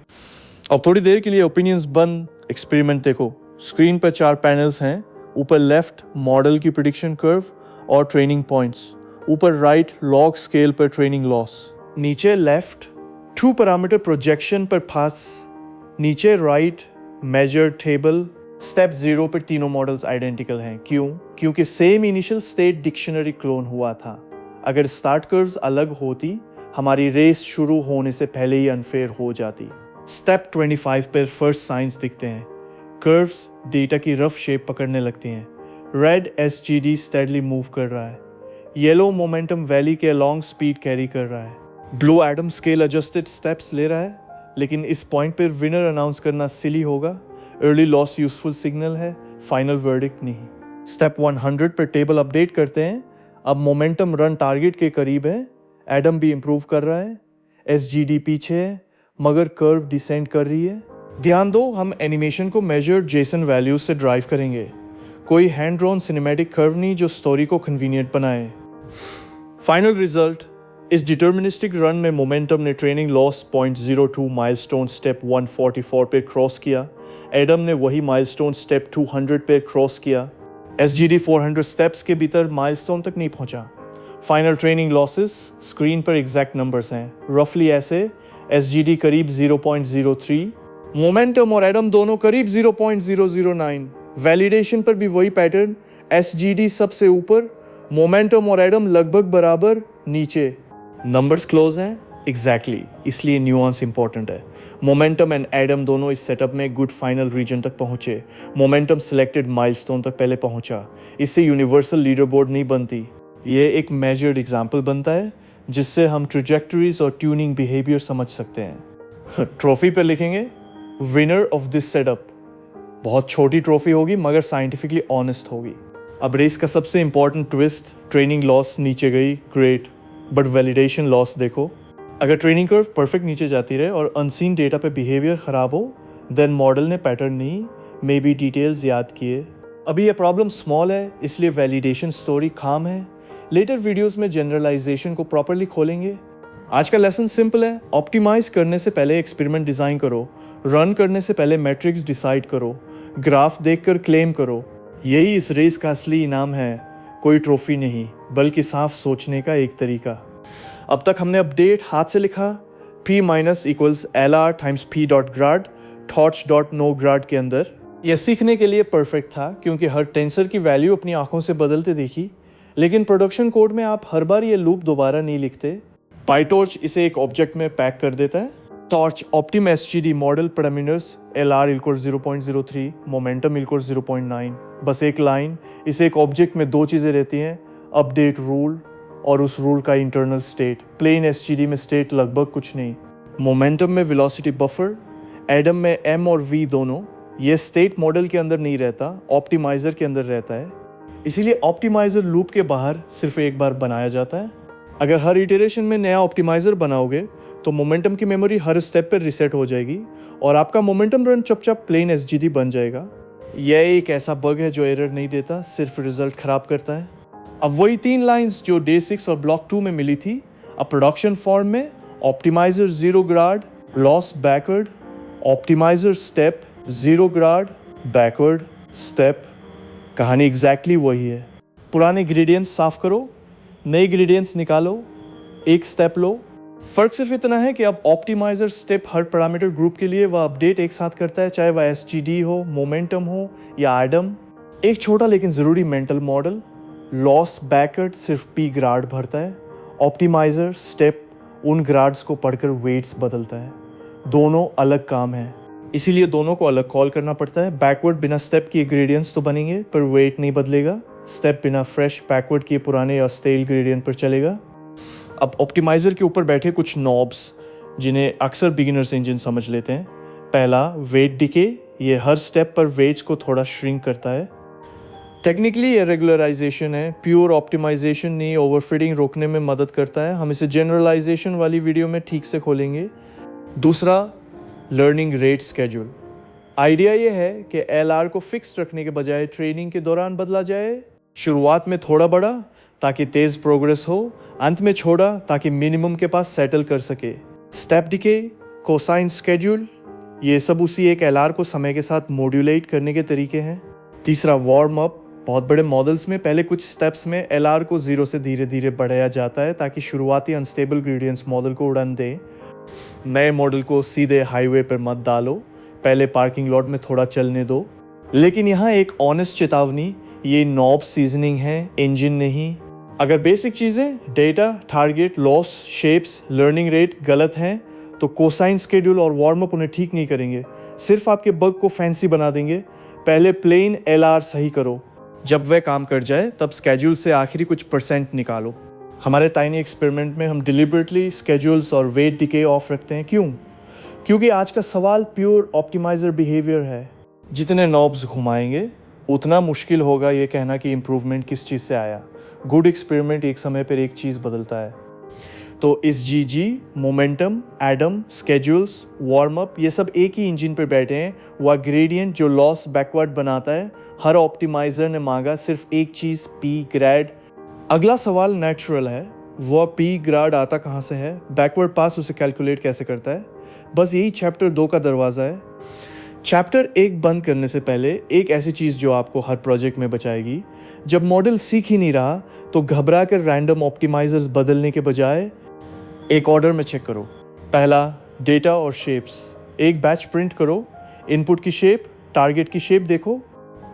अब थोड़ी देर के लिए ओपिनियंस बंद, एक्सपेरिमेंट देखो। स्क्रीन पर 4 पैनल्स हैं। ऊपर लेफ्ट मॉडल की प्रेडिक्शन कर्व और ट्रेनिंग पॉइंट्स, ऊपर राइट लॉग स्केल पर ट्रेनिंग लॉस, नीचे लेफ्ट 2 पैरामीटर प्रोजेक्शन पर पास, नीचे राइट मेजर टेबल। स्टेप 0 पर तीनों मॉडल्स आइडेंटिकल हैं। क्यों? क्योंकि same initial state dictionary clone हुआ था। अगर स्टार्ट कर्व्स अलग होती, हमारी रेस शुरू होने से पहले ही अनफेयर हो जाती। स्टेप 25 पर फर्स्ट साइंस दिखते हैं। कर्व्स डेटा की रफ शेप पकड़ने लगती हैं। रेड एसजीडी स्टेडली मूव कर रहा है। येलो मोमेंटम वैली के अलॉन्ग स्पीड कैरी कर रहा है। Blue Adam scale adjusted steps ले रहा है, लेकिन इस पॉइंट पर विनर अनाउंस करना सिली होगा। अर्ली लॉस यूजफुल सिग्नल है, फाइनल वर्डिक्ट नहीं। स्टेप 100 पर टेबल अपडेट करते हैं। अब मोमेंटम रन टारगेट के करीब है। एडम भी इंप्रूव कर रहा है। एसजीडी पीछे है, मगर कर्व डिसेंड कर रही है। ध्यान दो, हम एनिमेशन को मेजर्ड जेसन वैल्यूज से ड्राइव करेंगे। कोई हैंड ड्रॉन सिनेमैटिक कर्व नहीं जो स्टोरी को कन्वीनियंट बनाए। फाइनल रिजल्ट, इस डिटर्मिनिस्टिक रन में मोमेंटम ने ट्रेनिंग लॉस 0.02 माइलस्टोन स्टेप 144 पे क्रॉस किया। एडम ने वही माइलस्टोन स्टेप 200 पे क्रॉस किया। एसजीडी 400 स्टेप्स के भीतर माइलस्टोन तक नहीं पहुंचा। फाइनल ट्रेनिंग लॉसेस स्क्रीन पर एग्जैक्ट नंबर्स हैं, रफली ऐसे। एसजीडी करीब 0.03, मोमेंटम और एडम दोनों करीब 0.009। वैलिडेशन पर भी वही पैटर्न, एसजीडी सबसे ऊपर, मोमेंटम और एडम लगभग बराबर नीचे। नंबर्स क्लोज हैं एग्जैक्टली, इसलिए न्यूआंस इंपॉर्टेंट है। मोमेंटम एंड एडम दोनों इस सेटअप में गुड फाइनल रीजन तक पहुंचे। मोमेंटम सिलेक्टेड माइलस्टोन तक पहले पहुंचा। इससे यूनिवर्सल लीडर बोर्ड नहीं बनती, ये एक मेजर्ड एग्जाम्पल बनता है जिससे हम ट्रैजेक्टरीज और ट्यूनिंग बिहेवियर समझ सकते हैं। ट्रॉफी पे लिखेंगे विनर ऑफ दिस सेटअप। बहुत छोटी ट्रॉफी होगी मगर साइंटिफिकली ऑनेस्ट होगी। अब रेस का सबसे इंपॉर्टेंट ट्विस्ट, ट्रेनिंग लॉस नीचे गई, ग्रेट, बट वैलिडेशन लॉस देखो। अगर ट्रेनिंग कर्व परफेक्ट नीचे जाती रहे और अनसीन डेटा पे बिहेवियर खराब हो, देन मॉडल ने पैटर्न नहीं, मे बी डिटेल्स याद किए। अभी ये प्रॉब्लम स्मॉल है, इसलिए वैलिडेशन स्टोरी खाम है। लेटर वीडियोस में जनरलाइजेशन को प्रॉपरली खोलेंगे। आज का लेसन सिंपल है, ऑप्टिमाइज करने से पहले एक्सपेरिमेंट डिज़ाइन करो, रन करने से पहले मैट्रिक्स डिसाइड करो, ग्राफ देखकर क्लेम करो। यही इस रेस का असली इनाम है, कोई ट्रॉफी नहीं बल्कि साफ सोचने का एक तरीका। अब तक हमने अपडेट हाथ से लिखा, P minus equals LR times P dot grad torch dot no grad के अंदर। यह सीखने के लिए परफेक्ट था क्योंकि हर टेंसर की वैल्यू अपनी आंखों से बदलते देखी, लेकिन प्रोडक्शन कोड में आप हर बार ये लूप दोबारा नहीं लिखते। पाइटॉर्च इसे एक ऑब्जेक्ट में पैक कर देता है। Torch optim SGD model parameters LR equal 0.03, momentum equal 0.9, बस एक लाइन। इसे एक ऑब्जेक्ट में दो चीज़ें रहती हैं, अपडेट रूल और उस रूल का इंटरनल स्टेट। प्लेन एसजीडी में स्टेट लगभग कुछ नहीं। मोमेंटम में वेलोसिटी बफर, एडम में M और V दोनों, ये स्टेट मॉडल के अंदर नहीं रहता, ऑप्टिमाइज़र के अंदर रहता है। इसीलिए ऑप्टिमाइज़र लूप के बाहर सिर्फ एक बार बनाया जाता है। अगर हर इटरेशन में नया ऑप्टिमाइज़र बनाओगे तो मोमेंटम की मेमोरी हर स्टेप पर रिसेट हो जाएगी और आपका मोमेंटम रन चुपचाप प्लेन एसजीडी बन जाएगा। यह एक ऐसा बग है जो एरर नहीं देता, सिर्फ रिजल्ट खराब करता है। अब वही 3 लाइंस जो डे 6 और ब्लॉक 2 में मिली थी, अब प्रोडक्शन फॉर्म में optimiser 0 grad, loss backward, optimiser step 0 grad, backward step. कहानी एग्जैक्टली वही है। पुराने ग्रेडियंट्स साफ करो, नए ग्रेडियंट्स निकालो, एक स्टेप लो। फर्क सिर्फ इतना है कि अब ऑप्टिमाइज़र स्टेप हर पैरामीटर ग्रुप के लिए वह अपडेट एक साथ करता है, चाहे वह एसजीडी हो, मोमेंटम हो या एडम। एक छोटा लेकिन ज़रूरी मेंटल मॉडल, लॉस बैकवर्ड सिर्फ P ग्राड भरता है, ऑप्टिमाइज़र स्टेप उन ग्राड्स को पढ़कर वेट्स बदलता है। दोनों अलग काम है, इसीलिए दोनों को अलग कॉल करना पड़ता है। बैकवर्ड बिना स्टेप किए ग्रेडियंट्स तो बनेंगे पर वेट नहीं बदलेगा। स्टेप बिना फ्रेश बैकवर्ड किए पुराने या स्टेल ग्रेडियंट पर चलेगा। अब ऑप्टिमाइज़र के ऊपर बैठे कुछ नॉब्स जिन्हें अक्सर बिगिनर्स इंजन समझ लेते हैं। पहला, वेट डिके, ये हर स्टेप पर वेट्स को थोड़ा श्रिंक करता है। टेक्निकली ये रेगुलराइजेशन है, प्योर ऑप्टिमाइजेशन नहीं। ओवरफिटिंग रोकने में मदद करता है। हम इसे जनरलाइजेशन वाली वीडियो में ठीक से खोलेंगे। दूसरा, लर्निंग रेट स्केड्यूल। आइडिया ये है कि LR को फिक्स रखने के बजाय ट्रेनिंग के दौरान बदला जाए। शुरुआत में थोड़ा बड़ा ताकि तेज़ प्रोग्रेस हो, अंत में छोड़ा ताकि मिनिमम के पास सेटल कर सके। स्टेप डिके, कोसाइन स्केड्यूल, ये सब उसी एक LR को समय के साथ मॉड्यूलेट करने के तरीके हैं। तीसरा, वार्म अप। बहुत बड़े मॉडल्स में पहले कुछ स्टेप्स में LR को 0 से धीरे धीरे बढ़ाया जाता है ताकि शुरुआती अनस्टेबल ग्रेडियंट्स मॉडल को उड़ान दें। नए मॉडल को सीधे हाईवे पर मत डालो, पहले पार्किंग लॉट में थोड़ा चलने दो। लेकिन यहाँ एक ऑनेस्ट चेतावनी, ये नॉब सीजनिंग है, इंजन नहीं। अगर बेसिक चीज़ें data, target, loss, shapes, learning rate गलत हैं तो कोसाइन स्केड्यूल और वार्म अप उन्हें ठीक नहीं करेंगे, सिर्फ आपके बग को फैंसी बना देंगे। पहले प्लेन LR सही करो, जब वह काम कर जाए तब स्केड्यूल से आखिरी कुछ % निकालो। हमारे टाइनी एक्सपेरिमेंट में हम डिलिबरेटली स्केड्यूल्स और वेट डिके ऑफ रखते हैं। क्यों? क्योंकि आज का सवाल प्योर ऑप्टिमाइज़र बिहेवियर है। जितने नॉब्स घुमाएंगे उतना मुश्किल होगा ये कहना कि इम्प्रूवमेंट किस चीज़ से आया। गुड एक्सपेरिमेंट एक समय पर एक चीज़ बदलता है। तो इस GG, momentum, Adam, schedules, warm up, ये सब एक ही इंजन पर बैठे हैं। वह ग्रेडियंट जो लॉस बैकवर्ड बनाता है, हर ऑप्टिमाइज़र ने मांगा सिर्फ एक चीज़, P ग्रेड। अगला सवाल नेचुरल है, वह P ग्रेड आता कहाँ से है, बैकवर्ड पास उसे कैलकुलेट कैसे करता है। बस यही चैप्टर 2 का दरवाज़ा है। चैप्टर 1 बंद करने से पहले एक ऐसी चीज़ जो आपको हर प्रोजेक्ट में बचाएगी। जब मॉडल सीख ही नहीं रहा तो घबरा कर रैंडम ऑप्टिमाइजर्स बदलने के बजाय एक ऑर्डर में चेक करो। पहला, डेटा और शेप्स। एक बैच प्रिंट करो, इनपुट की शेप, टारगेट की शेप देखो।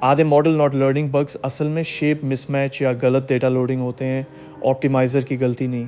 आधे मॉडल नॉट लर्निंग बग्स असल में शेप मिसमैच या गलत डेटा लोडिंग होते हैं, ऑप्टिमाइज़र की गलती नहीं।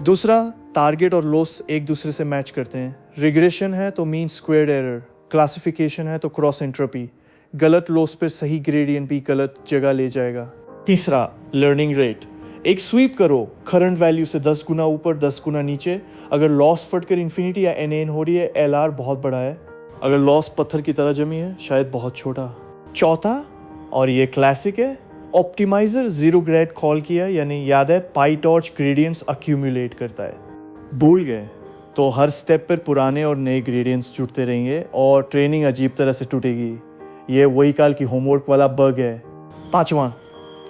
दूसरा, टारगेट और लॉस एक दूसरे से मैच करते हैं। रिग्रेशन है तो मीन स्क्वेयर्ड एरर, क्लासिफिकेशन है तो क्रॉस एंट्रोपी। गलत लॉस पर सही ग्रेडियंट भी गलत जगह ले जाएगा। तीसरा, लर्निंग रेट। एक स्वीप करो, करंट वैल्यू से 10 गुना ऊपर 10 गुना नीचे। अगर लॉस फटकर इन्फिनिटी या NN हो रही है, LR बहुत बड़ा है। अगर लॉस पत्थर की तरह जमी है, शायद बहुत छोटा। चौथा, और ये क्लासिक है, ऑप्टिमाइजर जीरो ग्रेड कॉल किया, यानी याद है पाईटॉर्च ग्रेडियंट्स अक्यूमुलेट करता है। भूल गए तो हर स्टेप पर पुराने और नए ग्रेडियंट्स जुड़ते रहेंगे और ट्रेनिंग अजीब तरह से टूटेगी। ये वही काल की होमवर्क वाला बग है। पांचवा,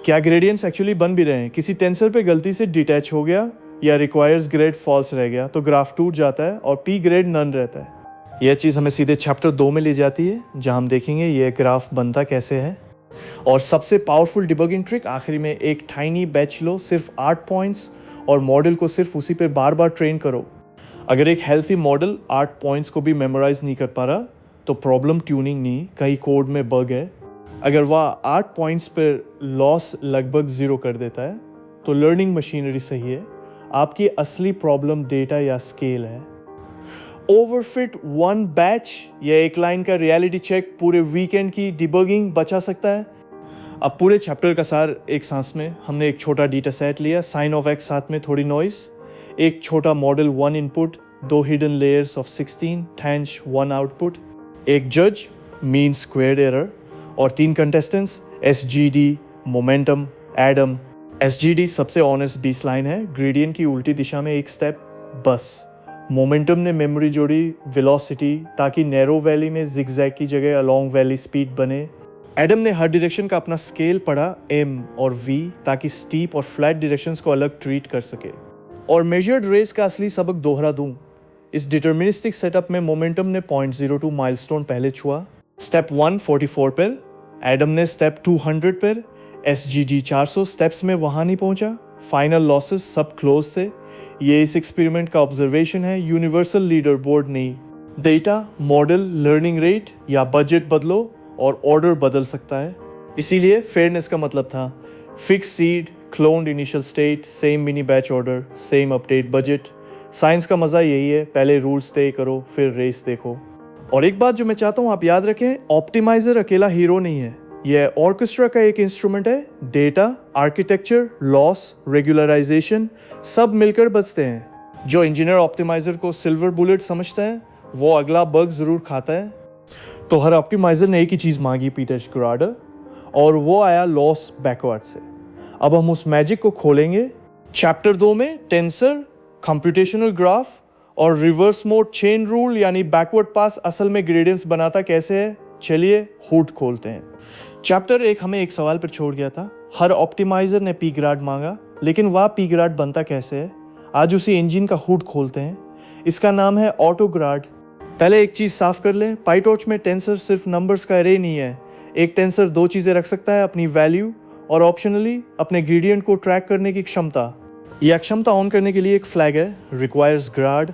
क्या ग्रेडियंट्स एक्चुअली बन भी रहे हैं। किसी टेंसर पे गलती से डिटैच हो गया या रिक्वायर्स ग्रेड फॉल्स रह गया तो ग्राफ टूट जाता है और P ग्रेड नन रहता है। यह चीज़ हमें सीधे चैप्टर 2 में ले जाती है, जहां हम देखेंगे ये ग्राफ बनता कैसे है। और सबसे पावरफुल डिबगिंग ट्रिक, आखिरी में एक टाइनी बैच लो, सिर्फ 8 पॉइंट्स, और मॉडल को सिर्फ उसी पे बार बार ट्रेन करो। अगर एक हेल्थी मॉडल 8 पॉइंट्स को भी मेमोराइज नहीं कर पा रहा तो प्रॉब्लम ट्यूनिंग नहीं, कहीं कोड में बग है। अगर वह 8 पॉइंट्स पर लॉस लगभग 0 कर देता है तो लर्निंग मशीनरी सही है। आपकी असली प्रॉब्लम डेटा या स्केल है। ओवरफिट 1 बैच या एक लाइन का रियलिटी चेक पूरे वीकेंड की डिबगिंग बचा सकता है। अब पूरे चैप्टर का सार एक सांस में। हमने एक छोटा डेटा सेट लिया, साइन ऑफ x साथ में थोड़ी नॉइस, एक छोटा model 1 input, 2 hidden layers of 16, tense 1 output, एक जज, मीन स्क्वेयर्ड एरर, और 3 contestants, SGD, momentum, Adam. SGD सबसे ऑनेस्ट बेसलाइन है, ग्रेडियंट की उल्टी दिशा में एक स्टेप बस। मोमेंटम ने मेमोरी जोड़ी वेलोसिटी, ताकि नैरो वैली में जिगजैग की जगह अलोंग वैली स्पीड बने। एडम ने हर डायरेक्शन का अपना स्केल पढ़ा, M और V, ताकि स्टीप और फ्लैट डायरेक्शंस को अलग ट्रीट कर सके। और मेजर्ड रेस का असली सबक दोहरा दूं, इस डिटर्मिनिस्टिक सेटअप में मोमेंटम ने 0.02 माइलस्टोन पहले छुआ, स्टेप 144 पर। एडम ने स्टेप 200 पर। SGD 400 स्टेप्स में वहां नहीं पहुंचा। फाइनल लॉसेस सब क्लोज थे। ये इस एक्सपेरिमेंट का ऑब्जर्वेशन है, यूनिवर्सल लीडर बोर्ड नहीं। डेटा, मॉडल, लर्निंग रेट या बजट बदलो और ऑर्डर बदल सकता है। इसीलिए फेयरनेस का मतलब था fix seed, cloned initial state, same mini batch order, same update budget. Science का मज़ा यही है, पहले रूल्स तय करो फिर रेस देखो। और एक बात जो मैं चाहता हूँ आप याद रखें, ऑप्टिमाइजर अकेला हीरो नहीं है, यह ऑर्केस्ट्रा का एक इंस्ट्रूमेंट है। डेटा, आर्किटेक्चर, लॉस, रेगुलराइजेशन सब मिलकर बचते हैं। जो इंजीनियर ऑप्टिमाइजर को सिल्वर बुलेट समझता है वो अगला बग जरूर खाता है। तो हर ऑप्टिमाइजर ने एक ही चीज़ मांगी, पीटर ग्राडर, और वो आया लॉस बैकवर्ड से। अब हम उस मैजिक को खोलेंगे। चैप्टर 2 में टेंसर, कंप्यूटेशनल ग्राफ और रिवर्स मोड चेन रूल यानी बैकवर्ड पास असल में ग्रेडियंट्स बनाता कैसे है, चलिए हुड खोलते हैं। चैप्टर 1 हमें एक सवाल पर छोड़ गया था, हर ऑप्टिमाइजर ने P ग्रेड मांगा, लेकिन वह P ग्रेड बनता कैसे है। आज उसी इंजन का हुड खोलते हैं। इसका नाम है ऑटो ग्रेड। पहले एक चीज़ साफ कर लें, पाईटॉर्च में टेंसर सिर्फ नंबर्स का एरे नहीं है। एक टेंसर 2 चीज़ें रख सकता है, अपनी वैल्यू और ऑप्शनली अपने ग्रेडियंट को ट्रैक करने की क्षमता। यह क्षमता ऑन करने के लिए एक फ्लैग है, रिक्वायर्स ग्रेड।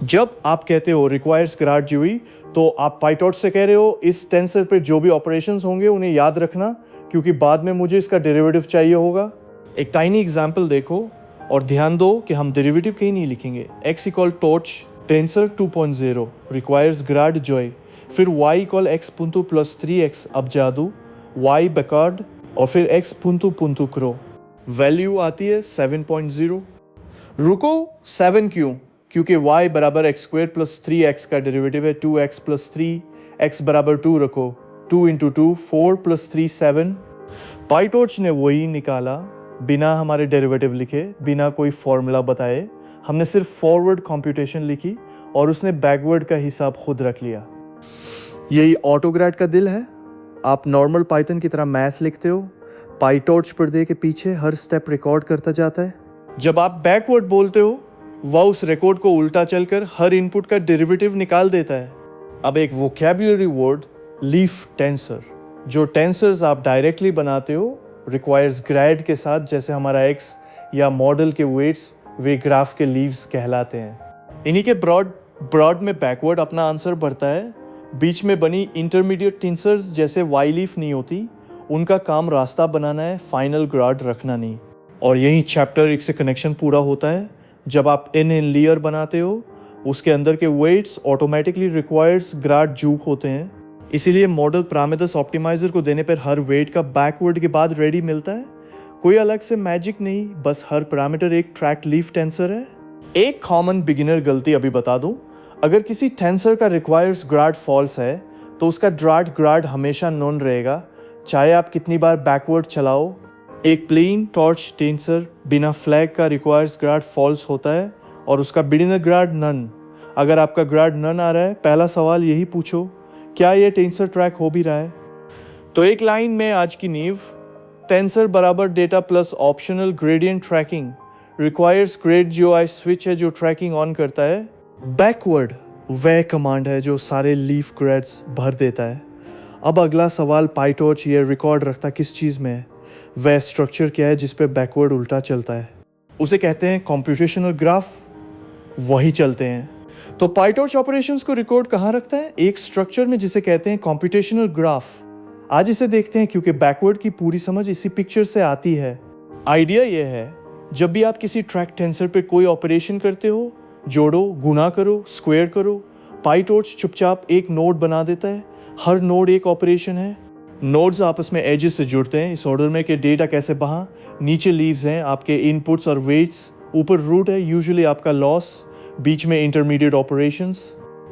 जब आप कहते हो रिक्वायर्स ग्रेड जी, तो आप पाईटॉर्च से कह रहे हो इस टेंसर पर जो भी ऑपरेशंस होंगे उन्हें याद रखना, क्योंकि बाद में मुझे इसका डेरिवेटिव चाहिए होगा। एक टाइनी एग्जाम्पल देखो और ध्यान दो कि हम डेरिवेटिव कहीं नहीं लिखेंगे। x equal torch tensor 2.0 requires grad जॉय, फिर y इक्वल x पुंतु प्लस 3x अब जादू, y बैकवर्ड और फिर x पुंतु पुंतु क्रो। वैल्यू आती है 7.0। रुको 7 क्यों? क्योंकि y बराबर एक्स स्क्वेयर प्लस 3x का डेरिवेटिव है 2x प्लस 3 x बराबर 2 रखो, 2 इंटू 2 4 प्लस 3 7। पाइटॉर्च ने वही निकाला बिना हमारे डेरिवेटिव लिखे, बिना कोई फॉर्मूला बताए। हमने सिर्फ फॉरवर्ड कंप्यूटेशन लिखी और उसने बैकवर्ड का हिसाब खुद रख लिया। यही ऑटोग्रैड का दिल है। आप नॉर्मल पाइथन की तरह मैथ लिखते हो, पाइटॉर्च पर्दे के पीछे हर स्टेप रिकॉर्ड करता जाता है। जब आप बैकवर्ड बोलते हो वह उस रिकॉर्ड को उल्टा चलकर हर इनपुट का डेरिवेटिव निकाल देता है। अब एक वोकैबुलरी वर्ड लीफ टेंसर, जो टेंसर्स आप डायरेक्टली बनाते हो रिक्वायर्स ग्रेड के साथ, जैसे हमारा एक्स या मॉडल के वेट्स वे ग्राफ के लीव्स कहलाते हैं। इन्हीं के ब्रॉड में बैकवर्ड अपना आंसर भरता है। बीच में बनी इंटरमीडिएट टेंसर्स जैसे वाई लीफ नहीं होती, उनका काम रास्ता बनाना है, फाइनल ग्राड रखना नहीं। और यही चैप्टर 1 से कनेक्शन पूरा होता है। जब आप इन लेयर बनाते हो उसके अंदर के वेट्स ऑटोमेटिकली रिक्वायर्स ग्राड जूक होते हैं। इसीलिए मॉडल पैरामीटर्स ऑप्टिमाइजर को देने पर हर वेट का बैकवर्ड के बाद रेडी मिलता है। कोई अलग से मैजिक नहीं, बस हर पैरामीटर एक ट्रैक लीफ टेंसर है। एक कॉमन बिगिनर गलती अभी बता दूं, अगर किसी टेंसर का रिक्वायर्स ग्राड फॉल्स है तो उसका ड्राड ग्राड हमेशा नॉन रहेगा, चाहे आप कितनी बार बैकवर्ड चलाओ। एक प्लेन टॉर्च टेंसर बिना फ्लैग का रिक्वायर्स ग्राड फॉल्स होता है और उसका बिगिनर ग्राड नन। अगर आपका ग्राड नन आ रहा है, पहला सवाल यही पूछो, क्या ये टेंसर ट्रैक हो भी रहा है? तो एक लाइन में आज की नींव, टेंसर बराबर data plus optional gradient tracking requires grad जीओआई स्विच है जो ट्रैकिंग ऑन करता है। बैकवर्ड वह कमांड है जो सारे लीफ ग्रेड्स भर देता है। अब अगला सवाल, पाइटॉर्च ये रिकॉर्ड रखता किस चीज़ में है? वह स्ट्रक्चर क्या है जिस पे बैकवर्ड उल्टा चलता है? उसे कहते हैं कंप्यूटेशनल ग्राफ। वही चलते हैं। तो पाइटॉर्च ऑपरेशंस को रिकॉर्ड कहाँ रखता है? एक स्ट्रक्चर में जिसे कहते हैं कंप्यूटेशनल ग्राफ। आज इसे देखते हैं क्योंकि बैकवर्ड की पूरी समझ इसी पिक्चर से आती है। आइडिया यह है, जब भी आप किसी ट्रैक टेंसर पे कोई ऑपरेशन करते हो, जोड़ो, गुणा करो, स्क्वायर करो, पाइटॉर्च चुपचाप एक नोड बना देता है। हर नोड एक ऑपरेशन है। नोड्स आपस में एजेस से जुड़ते हैं इस ऑर्डर में कि डेटा कैसे बहा। नीचे लीव्स हैं आपके इनपुट्स और वेट्स, ऊपर रूट है यूजुअली आपका लॉस, बीच में इंटरमीडिएट ऑपरेशंस।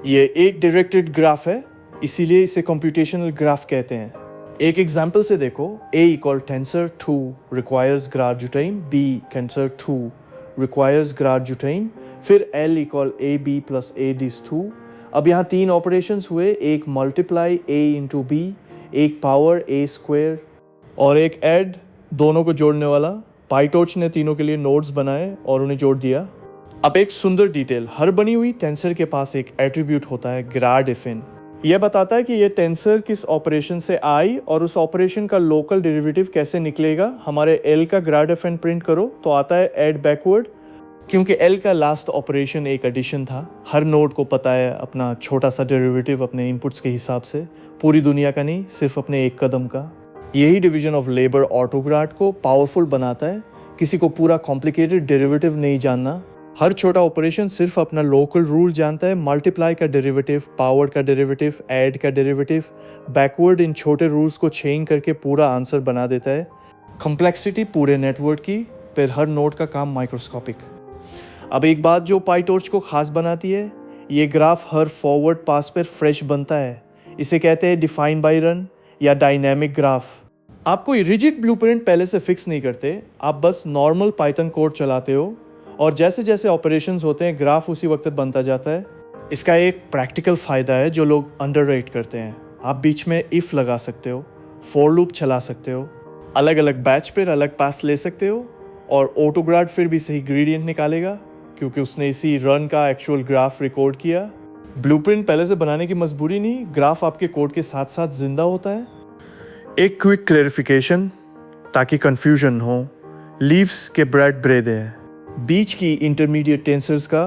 ये एक डायरेक्टेड ग्राफ है, इसीलिए इसे कंप्यूटेशनल ग्राफ कहते हैं। एक एग्जांपल से देखो, a equal tensor 2 requires grad जुटाइम, b टेंसर 2 रिक्वायर्स ग्राड जुटाइम, फिर l equal a b plus a दिस 2। अब यहाँ 3 ऑपरेशंस हुए, एक मल्टीप्लाई a इंटू बी, एक पावर a स्क्वायर और एक ऐड, दोनों को जोड़ने वाला। पाइटॉर्च ने तीनों के लिए नोड्स बनाए और उन्हें जोड़ दिया। अब एक सुंदर डिटेल, हर बनी हुई टेंसर के पास एक एट्रीब्यूट होता है ग्राड इफिन। यह बताता है कि यह टेंसर किस ऑपरेशन से आई और उस ऑपरेशन का लोकल डेरिवेटिव कैसे निकलेगा। हमारे एल का ग्राड इफिन प्रिंट करो तो आता है ऐड बैकवर्ड, क्योंकि एल का लास्ट ऑपरेशन एक एडिशन था। हर नोड को पता है अपना छोटा सा डेरिवेटिव अपने इनपुट्स के हिसाब से, पूरी दुनिया का नहीं, सिर्फ अपने एक कदम का। यही डिवीजन ऑफ लेबर ऑटोग्राड को पावरफुल बनाता है। किसी को पूरा कॉम्प्लिकेटेड डेरिवेटिव नहीं जानना, हर छोटा ऑपरेशन सिर्फ अपना लोकल रूल जानता है। मल्टीप्लाई का डेरिवेटिव, पावर का डेरिवेटिव, ऐड का डेरिवेटिव, बैकवर्ड इन छोटे रूल्स को चेंज करके पूरा आंसर बना देता है। कॉम्प्लेक्सिटी पूरे नेटवर्क की, फिर हर नोड का काम माइक्रोस्कोपिक। अब एक बात जो पाइटॉर्च को खास बनाती है, ये ग्राफ हर फॉरवर्ड पास पर फ्रेश बनता है। इसे कहते हैं डिफाइन बाय रन या डायनेमिक ग्राफ। आप कोई रिजिड ब्लूप्रिंट पहले से फिक्स नहीं करते, आप बस नॉर्मल पाइथन कोड चलाते हो और जैसे जैसे ऑपरेशंस होते हैं ग्राफ उसी वक्त बनता जाता है। इसका एक प्रैक्टिकल फ़ायदा है जो लोग अंडररेट करते हैं। आप बीच में इफ़ लगा सकते हो, फॉर लूप चला सकते हो, अलग अलग बैच पर अलग पास ले सकते हो और ऑटोग्राड फिर भी सही ग्रेडियंट निकालेगा क्योंकि उसने इसी रन का एक्चुअल ग्राफ रिकॉर्ड किया। ब्लूप्रिंट पहले से बनाने की मजबूरी नहीं, ग्राफ आपके कोड के साथ साथ जिंदा होता है। एक क्विक क्लैरिफिकेशन ताकि कंफ्यूजन हो, लीव्स के ब्रेड ब्रेड है। बीच की इंटरमीडिएट टेंसर्स का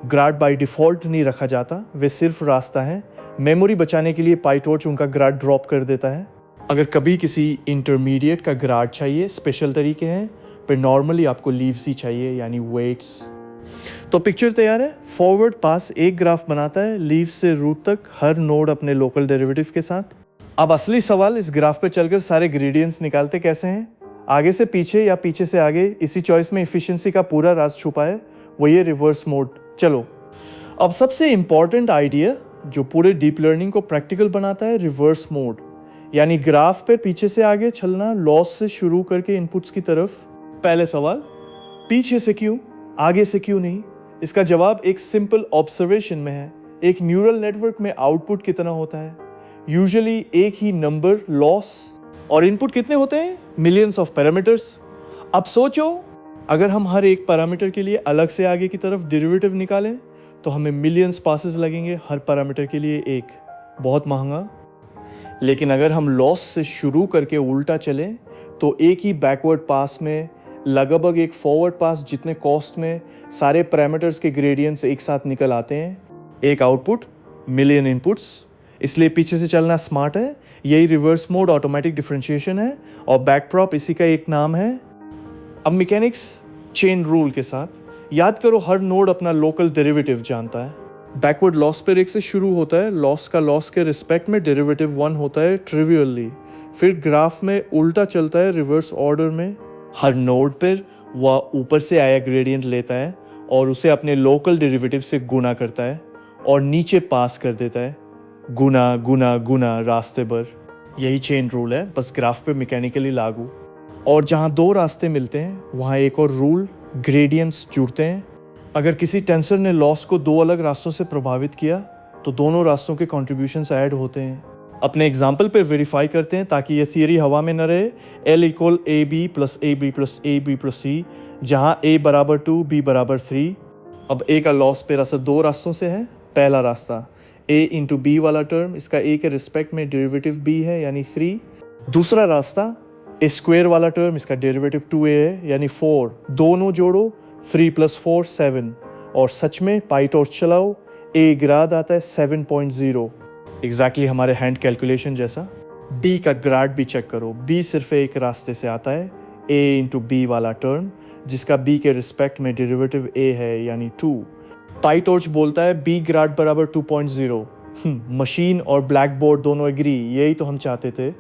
ग्राड बाय डिफ़ॉल्ट नहीं रखा जाता, वे सिर्फ रास्ता है। मेमोरी बचाने के लिए पाइटॉर्च उनका ग्राड ड्रॉप कर देता है। अगर कभी किसी इंटरमीडिएट का ग्राड चाहिए, स्पेशल तरीके हैं, पर नॉर्मली आपको लीव्स ही चाहिए, यानी वेट्स। तो पिक्चर तैयार है। फॉरवर्ड पास एक ग्राफ बनाता है लीफ से रूट तक, हर नोड अपने लोकल डेरिवेटिव के साथ। अब असली सवाल, इस ग्राफ पे चलकर सारे ग्रेडियंट्स निकालते कैसे हैं? आगे से पीछे या पीछे से आगे? इसी चॉइस में इफिशिएंसी का पूरा राज छुपा है, वो ये रिवर्स मोड। चलो अब सबसे इंपॉर्टेंट आइडिया जो पूरे डीप लर्निंग को प्रैक्टिकल बनाता है, रिवर्स मोड, यानी ग्राफ पे पीछे से आगे चलना, लॉस से शुरू करके इनपुट्स की तरफ। पहले सवाल, पीछे से क्यों, आगे से क्यों नहीं? इसका जवाब एक सिंपल ऑब्जर्वेशन में है। एक न्यूरल नेटवर्क में आउटपुट कितना होता है? यूजुअली एक ही नंबर, लॉस, और इनपुट कितने होते हैं? Millions of parameters. अब सोचो, अगर हम हर एक पैरामीटर के लिए अलग से आगे की तरफ डेरिवेटिव निकालें तो हमें मिलियंस पासेस लगेंगे हर पैरामीटर के लिए एक, बहुत महंगा। लेकिन अगर हम लॉस से शुरू करके उल्टा चलें तो एक ही बैकवर्ड पास में लगभग एक फॉरवर्ड पास जितने कॉस्ट में सारे पैरामीटर्स के ग्रेडियंट्स एक साथ निकल आते हैं। एक आउटपुट, मिलियन इनपुट्स। इसलिए पीछे से चलना स्मार्ट है। यही रिवर्स मोड ऑटोमेटिक डिफरेंशिएशन है और बैकप्रॉप इसी का एक नाम है। अब मैकेनिक्स चेन रूल के साथ याद करो, हर नोड अपना लोकल डेरिवेटिव जानता है। बैकवर्ड लॉस पर एक से शुरू होता है, लॉस का लॉस के रिस्पेक्ट में डेरिवेटिव 1 होता है ट्रिवियली। फिर ग्राफ में उल्टा चलता है रिवर्स ऑर्डर में। हर नोड पर वह ऊपर से आया ग्रेडियंट लेता है और उसे अपने लोकल डेरिवेटिव से गुना करता है और नीचे पास कर देता है, गुना गुना गुना रास्ते भर। यही चेन रूल है, बस ग्राफ पे मैकेनिकली लागू। और जहाँ दो रास्ते मिलते हैं वहाँ एक और रूल, ग्रेडियंट्स जुड़ते हैं। अगर किसी टेंसर ने लॉस को दो अलग रास्तों से प्रभावित किया तो दोनों रास्तों के कॉन्ट्रीब्यूशंस ऐड होते हैं। अपने एग्जाम्पल पे वेरीफाई करते हैं ताकि ये थियरी हवा में न रहे। L equal a b plus a b plus a b plus c, जहाँ a बराबर 2, b बराबर 3। अब a का लॉस पे असर दो रास्तों से है। पहला रास्ता a इंटू बी वाला टर्म, इसका a के रिस्पेक्ट में डेरिवेटिव b है यानी 3। दूसरा रास्ता a स्क्वेयर वाला टर्म, इसका डेरिवेटिव 2a है यानी 4। दोनों जोड़ो, 3 + 4 7, और सच में पाइटॉर्च चलाओ, a ग्राड आता है 7.0, एग्जैक्टली हमारे हैंड कैलकुलेशन जैसा। b का ग्राड भी चेक करो, b सिर्फ एक रास्ते से आता है, a इंटू बी वाला टर्म, जिसका b के रिस्पेक्ट में डेरिवेटिव a है यानी 2। पाइटॉर्च बोलता है b ग्राड बराबर 2.0। मशीन और ब्लैक बोर्ड दोनों एग्री, यही तो हम चाहते थे।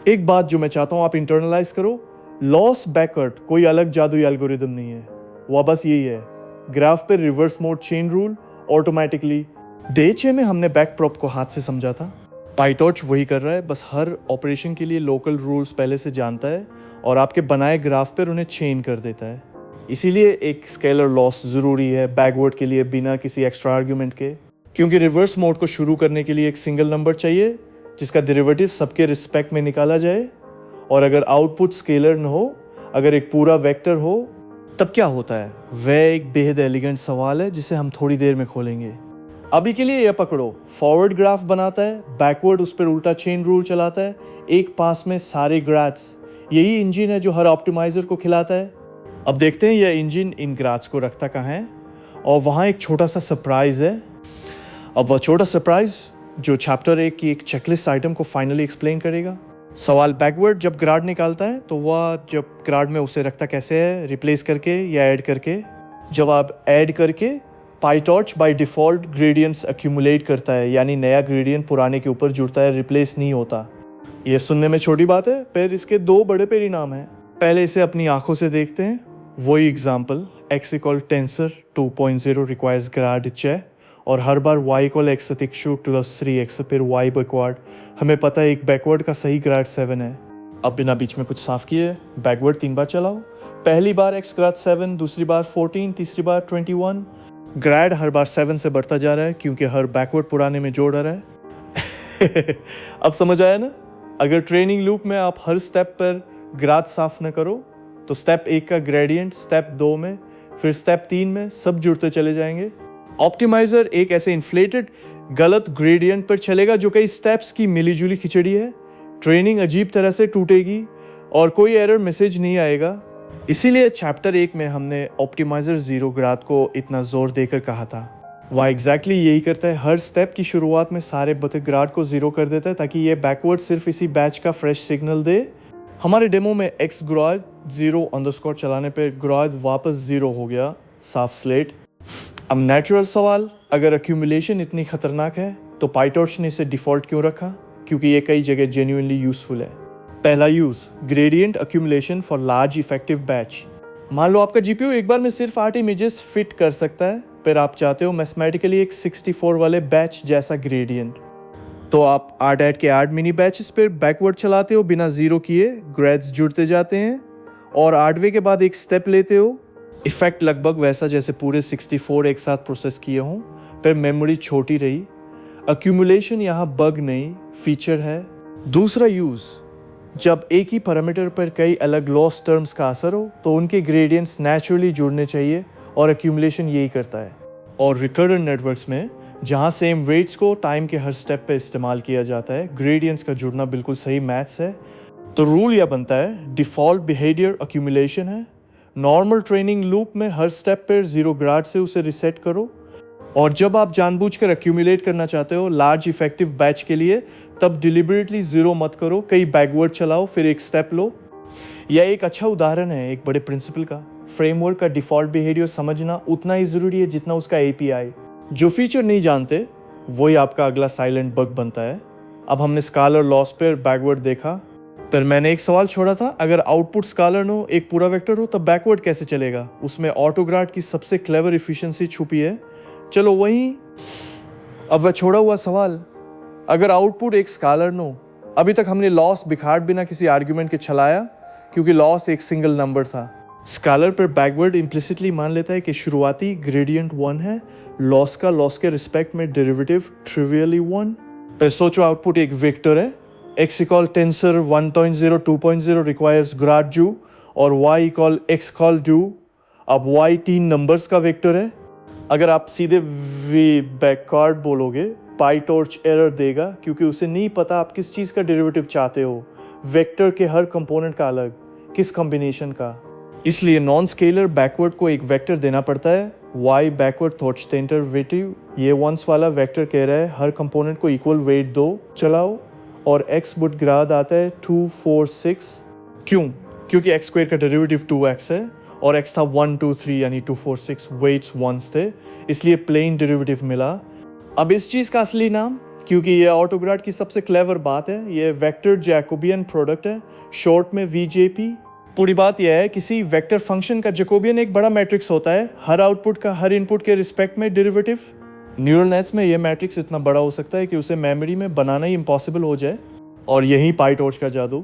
एक बात जो मैं चाहता हूँ आप इंटरनलाइज करो, लॉस बैकवर्ड कोई अलग जादुई एल्गोरिदम नहीं है, वह बस यही है, ग्राफ पे reverse mode chain rule automatically. Day 6 में हमने बैकप्रॉप को हाथ से समझा था। पाइटॉर्च वही कर रहा है, बस हर ऑपरेशन के लिए लोकल रूल्स पहले से जानता है और आपके बनाए ग्राफ पर उन्हें चेन कर देता है। इसीलिए एक स्केलर लॉस ज़रूरी है बैकवर्ड के लिए बिना किसी एक्स्ट्रा आर्ग्यूमेंट के, क्योंकि रिवर्स मोड को शुरू करने के लिए एक सिंगल नंबर चाहिए जिसका डेरिवेटिव सबके रिस्पेक्ट में निकाला जाए। और अगर आउटपुट स्केलर न हो, अगर एक पूरा वेक्टर हो, तब क्या होता है? वह एक बेहद एलिगेंट सवाल है जिसे हम थोड़ी देर में खोलेंगे। अभी के लिए यह पकड़ो, फॉरवर्ड ग्राफ बनाता है, बैकवर्ड उस पर उल्टा चेन रूल चलाता है, एक पास में सारे ग्राफ्स। यही इंजन है जो हर ऑप्टिमाइजर को खिलाता है। अब देखते हैं यह इंजन इन ग्राफ्स को रखता कहाँ है, और वहाँ एक छोटा सा सरप्राइज है। अब वह छोटा सरप्राइज जो चैप्टर 1 की एक चेकलिस्ट आइटम को फाइनली एक्सप्लेन करेगा। सवाल, बैकवर्ड जब ग्राड निकालता है तो वह जब ग्राड में उसे रखता कैसे है? रिप्लेस करके या ऐड करके? जवाब, ऐड करके। PyTorch by default gradients accumulate करता है, यानी नया ग्रेडियंट पुराने के ऊपर जुड़ता है, रिप्लेस नहीं होता। यह सुनने में छोटी बात है, पर इसके दो बड़े परिणाम हैं। पहले इसे अपनी आंखों से देखते हैं। वही example, x equal tensor 2.0 requires grad check, और हर बार y इक्वल x अतिक्षु प्लस 3x, फिर y बैकवर्ड। हमें पता है एक बैकवर्ड का सही ग्राड 7 है। अब बिना बीच में कुछ साफ किए बैकवर्ड 3 बार चलाओ। पहली बार x ग्राड 7, दूसरी बार 14, तीसरी बार 21। ग्राड हर बार 7 से बढ़ता जा रहा है क्योंकि हर बैकवर्ड पुराने में जोड़ रहा है। अब समझ आया ना? अगर ट्रेनिंग लूप में आप हर स्टेप पर ग्राड साफ न करो तो स्टेप 1 का ग्रेडियंट स्टेप 2 में, फिर स्टेप 3 में सब जुड़ते चले जाएंगे। ऑप्टिमाइजर एक ऐसे इन्फ्लेटेड गलत ग्रेडियंट पर चलेगा जो कई स्टेप्स की मिलीजुली खिचड़ी है। ट्रेनिंग अजीब तरह से टूटेगी और कोई एरर मैसेज नहीं आएगा। इसीलिए चैप्टर 1 में हमने ऑप्टिमाइजर 0 ग्राड को इतना जोर देकर कहा था। वह एग्जैक्टली यही करता है, हर स्टेप की शुरुआत में सारे बते ग्राड को 0 कर देता है ताकि ये बैकवर्ड सिर्फ इसी बैच का फ्रेश सिग्नल दे। हमारे डेमो में x ग्राड 0 अंडरस्कोर चलाने पर ग्राड वापस 0 हो गया, साफ स्लेट। अब नेचुरल सवाल, अगर एक्यूमुलेशन इतनी खतरनाक है तो पाईटॉर्च ने इसे डिफ़ॉल्ट क्यों रखा? क्योंकि ये कई जगह जेन्युइनली यूज़फुल है। पहला use, gradient accumulation for large effective batch. मान लो आपका जीपीयू एक बार में सिर्फ 8 इमेजेस फिट कर सकता है, फिर आप चाहते हो मैथमेटिकली एक 64 वाले बैच जैसा ग्रेडियंट, तो आप 8 ऐड के 8 मिनी बैचेस पर बैकवर्ड चलाते हो बिना ज़ीरो किए, ग्रेड्स जुड़ते जाते हैं और 8वें के बाद एक स्टेप लेते हो। इफेक्ट लगभग वैसा जैसे पूरे 64 एक साथ प्रोसेस किए हों, पर मेमोरी छोटी रही। एक्यूमुलेशन यहाँ बग नहीं, फीचर है। दूसरा यूज़, जब एक ही पैरामीटर पर कई अलग लॉस टर्म्स का असर हो तो उनके ग्रेडियंट्स नेचुरली जुड़ने चाहिए और एक्यूमुलेशन यही करता है। और रिकरेंट नेटवर्क्स में जहाँ सेम वेट्स को टाइम के हर स्टेप पे इस्तेमाल किया जाता है, ग्रेडियंट्स का जुड़ना बिल्कुल सही मैथ्स है। तो रूल यह बनता है, डिफ़ॉल्ट बिहेवियर एक्यूमुलेशन है। नॉर्मल ट्रेनिंग लूप में हर स्टेप पर 0 ग्राड से उसे रिसेट करो, और जब आप जानबूझकर एक्यूमुलेट करना चाहते हो लार्ज इफेक्टिव बैच के लिए, तब डिलिबरेटली 0 मत करो, कई बैकवर्ड चलाओ फिर एक स्टेप लो। यह एक अच्छा उदाहरण है एक बड़े प्रिंसिपल का। फ्रेमवर्क का डिफ़ॉल्ट बिहेवियर समझना उतना ही ज़रूरी है जितना उसका एपीआई। जो फीचर नहीं जानते वही आपका अगला साइलेंट बग बनता है। अब हमने स्कालर लॉस पर बैकवर्ड देखा, पर मैंने एक सवाल छोड़ा था, अगर आउटपुट स्कालर नो एक पूरा वेक्टर हो तब बैकवर्ड कैसे चलेगा? उसमें ऑटोग्राड की सबसे क्लेवर इफिशिएंसी छुपी है। चलो वहीं, अब वह छोड़ा हुआ सवाल, अगर आउटपुट एक स्कालर नो, अभी तक हमने लॉस बिखार बिना किसी आर्ग्यूमेंट के चलाया क्योंकि लॉस एक सिंगल नंबर था। स्कालर पर बैकवर्ड इम्प्लिसिटली मान लेता है कि शुरुआती ग्रेडियंट 1 है, लॉस के रिस्पेक्ट में डेरिवेटिव ट्रिवियली 1। पर सोचो आउटपुट एक वेक्टर है, x equal tensor 1.0 2.0 requires grad जू और y equal x call do. अब y 3 नंबर्स का वेक्टर है। अगर आप सीधे वे बैकवर्ड बोलोगे पाईटॉर्च एरर देगा क्योंकि उसे नहीं पता आप किस चीज़ का डेरिवेटिव चाहते हो, वेक्टर के हर कंपोनेंट का अलग, किस कॉम्बिनेशन का। इसलिए नॉन स्केलर बैकवर्ड को एक वेक्टर देना पड़ता है, y बैकवर्ड थॉर्चटेंटरवेटिव। ये वंस वाला वेक्टर कह रहा है हर कंपोनेंट को इक्वल वेट दो, चलाओ, और x बुट ग्राद आता है 2 4 6। क्यों? क्योंकि x स्क्वायर का डेरिवेटिव 2x है और x था 1 2 3 यानी 2 4 6 वेट्स वंस थे, इसलिए प्लेन डेरिवेटिव मिला। अब इस चीज़ का असली नाम, क्योंकि ये ऑटोग्राड की सबसे क्लेवर बात है, ये वेक्टर जैकोबियन प्रोडक्ट है, शॉर्ट में VJP। पूरी बात यह है, किसी वेक्टर फंक्शन का जैकोबियन एक बड़ा मैट्रिक्स होता है, हर आउटपुट का हर इनपुट के रिस्पेक्ट में डेरिवेटिव। न्यूरल नेट्स में यह मैट्रिक्स इतना बड़ा हो सकता है कि उसे मेमोरी में बनाना ही इम्पॉसिबल हो जाए, और यही पाईटॉर्च का जादू,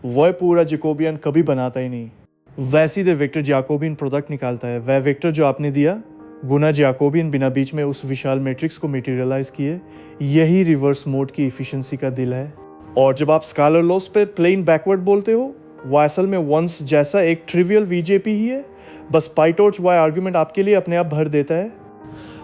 वह पूरा जैकोबियन कभी बनाता ही नहीं, वह सीधे वेक्टर जैकोबियन प्रोडक्ट निकालता है। वह वेक्टर जो आपने दिया गुना जैकोबियन बिना बीच में उस विशाल मैट्रिक्स को मटेरियलाइज किए, यही रिवर्स मोड की एफिशिएंसी का दिल है। और जब आप स्कालर लॉस पे प्लेन बैकवर्ड बोलते हो, वह असल में वंस जैसा एक ट्रिवियल VJP ही है, बस पाईटॉर्च वह आर्ग्यूमेंट आपके लिए अपने आप भर देता है।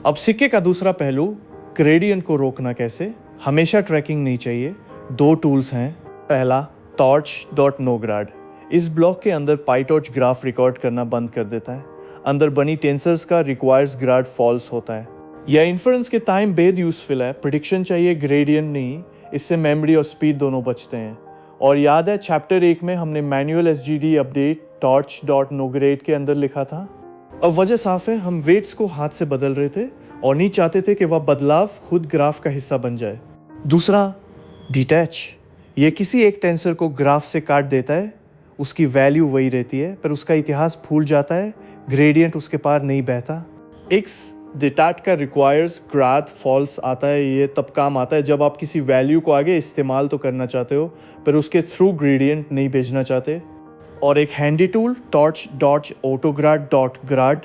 अब सिक्के का दूसरा पहलू, ग्रेडियंट को रोकना कैसे। हमेशा ट्रैकिंग नहीं चाहिए। 2 टूल्स हैं। पहला torch.nograd, इस ब्लॉक के अंदर पाईटॉर्च ग्राफ रिकॉर्ड करना बंद कर देता है। अंदर बनी टेंसर्स का रिक्वायर्स ग्राड फॉल्स होता है। यह इन्फरेंस के टाइम बेद यूजफुल है, प्रिडिक्शन चाहिए ग्रेडियंट नहीं, इससे मेमोरी और स्पीड दोनों बचते हैं। और याद है चैप्टर 1 में हमने मैनुअल SGD अपडेट torch.nograd के अंदर लिखा था। अब वजह साफ है, हम वेट्स को हाथ से बदल रहे थे और नहीं चाहते थे कि वह बदलाव खुद ग्राफ का हिस्सा बन जाए। दूसरा डिटैच, ये किसी एक टेंसर को ग्राफ से काट देता है, उसकी वैल्यू वही रहती है पर उसका इतिहास भूल जाता है, ग्रेडियंट उसके पार नहीं बहता। एक्स डिटैच का रिक्वायर्स ग्राड फॉल्स आता है, ये तब काम आता है जब आप किसी वैल्यू को आगे इस्तेमाल तो करना चाहते हो पर उसके थ्रू ग्रेडियंट नहीं भेजना चाहते। और एक हैंडी टूल torch.autograd.grad,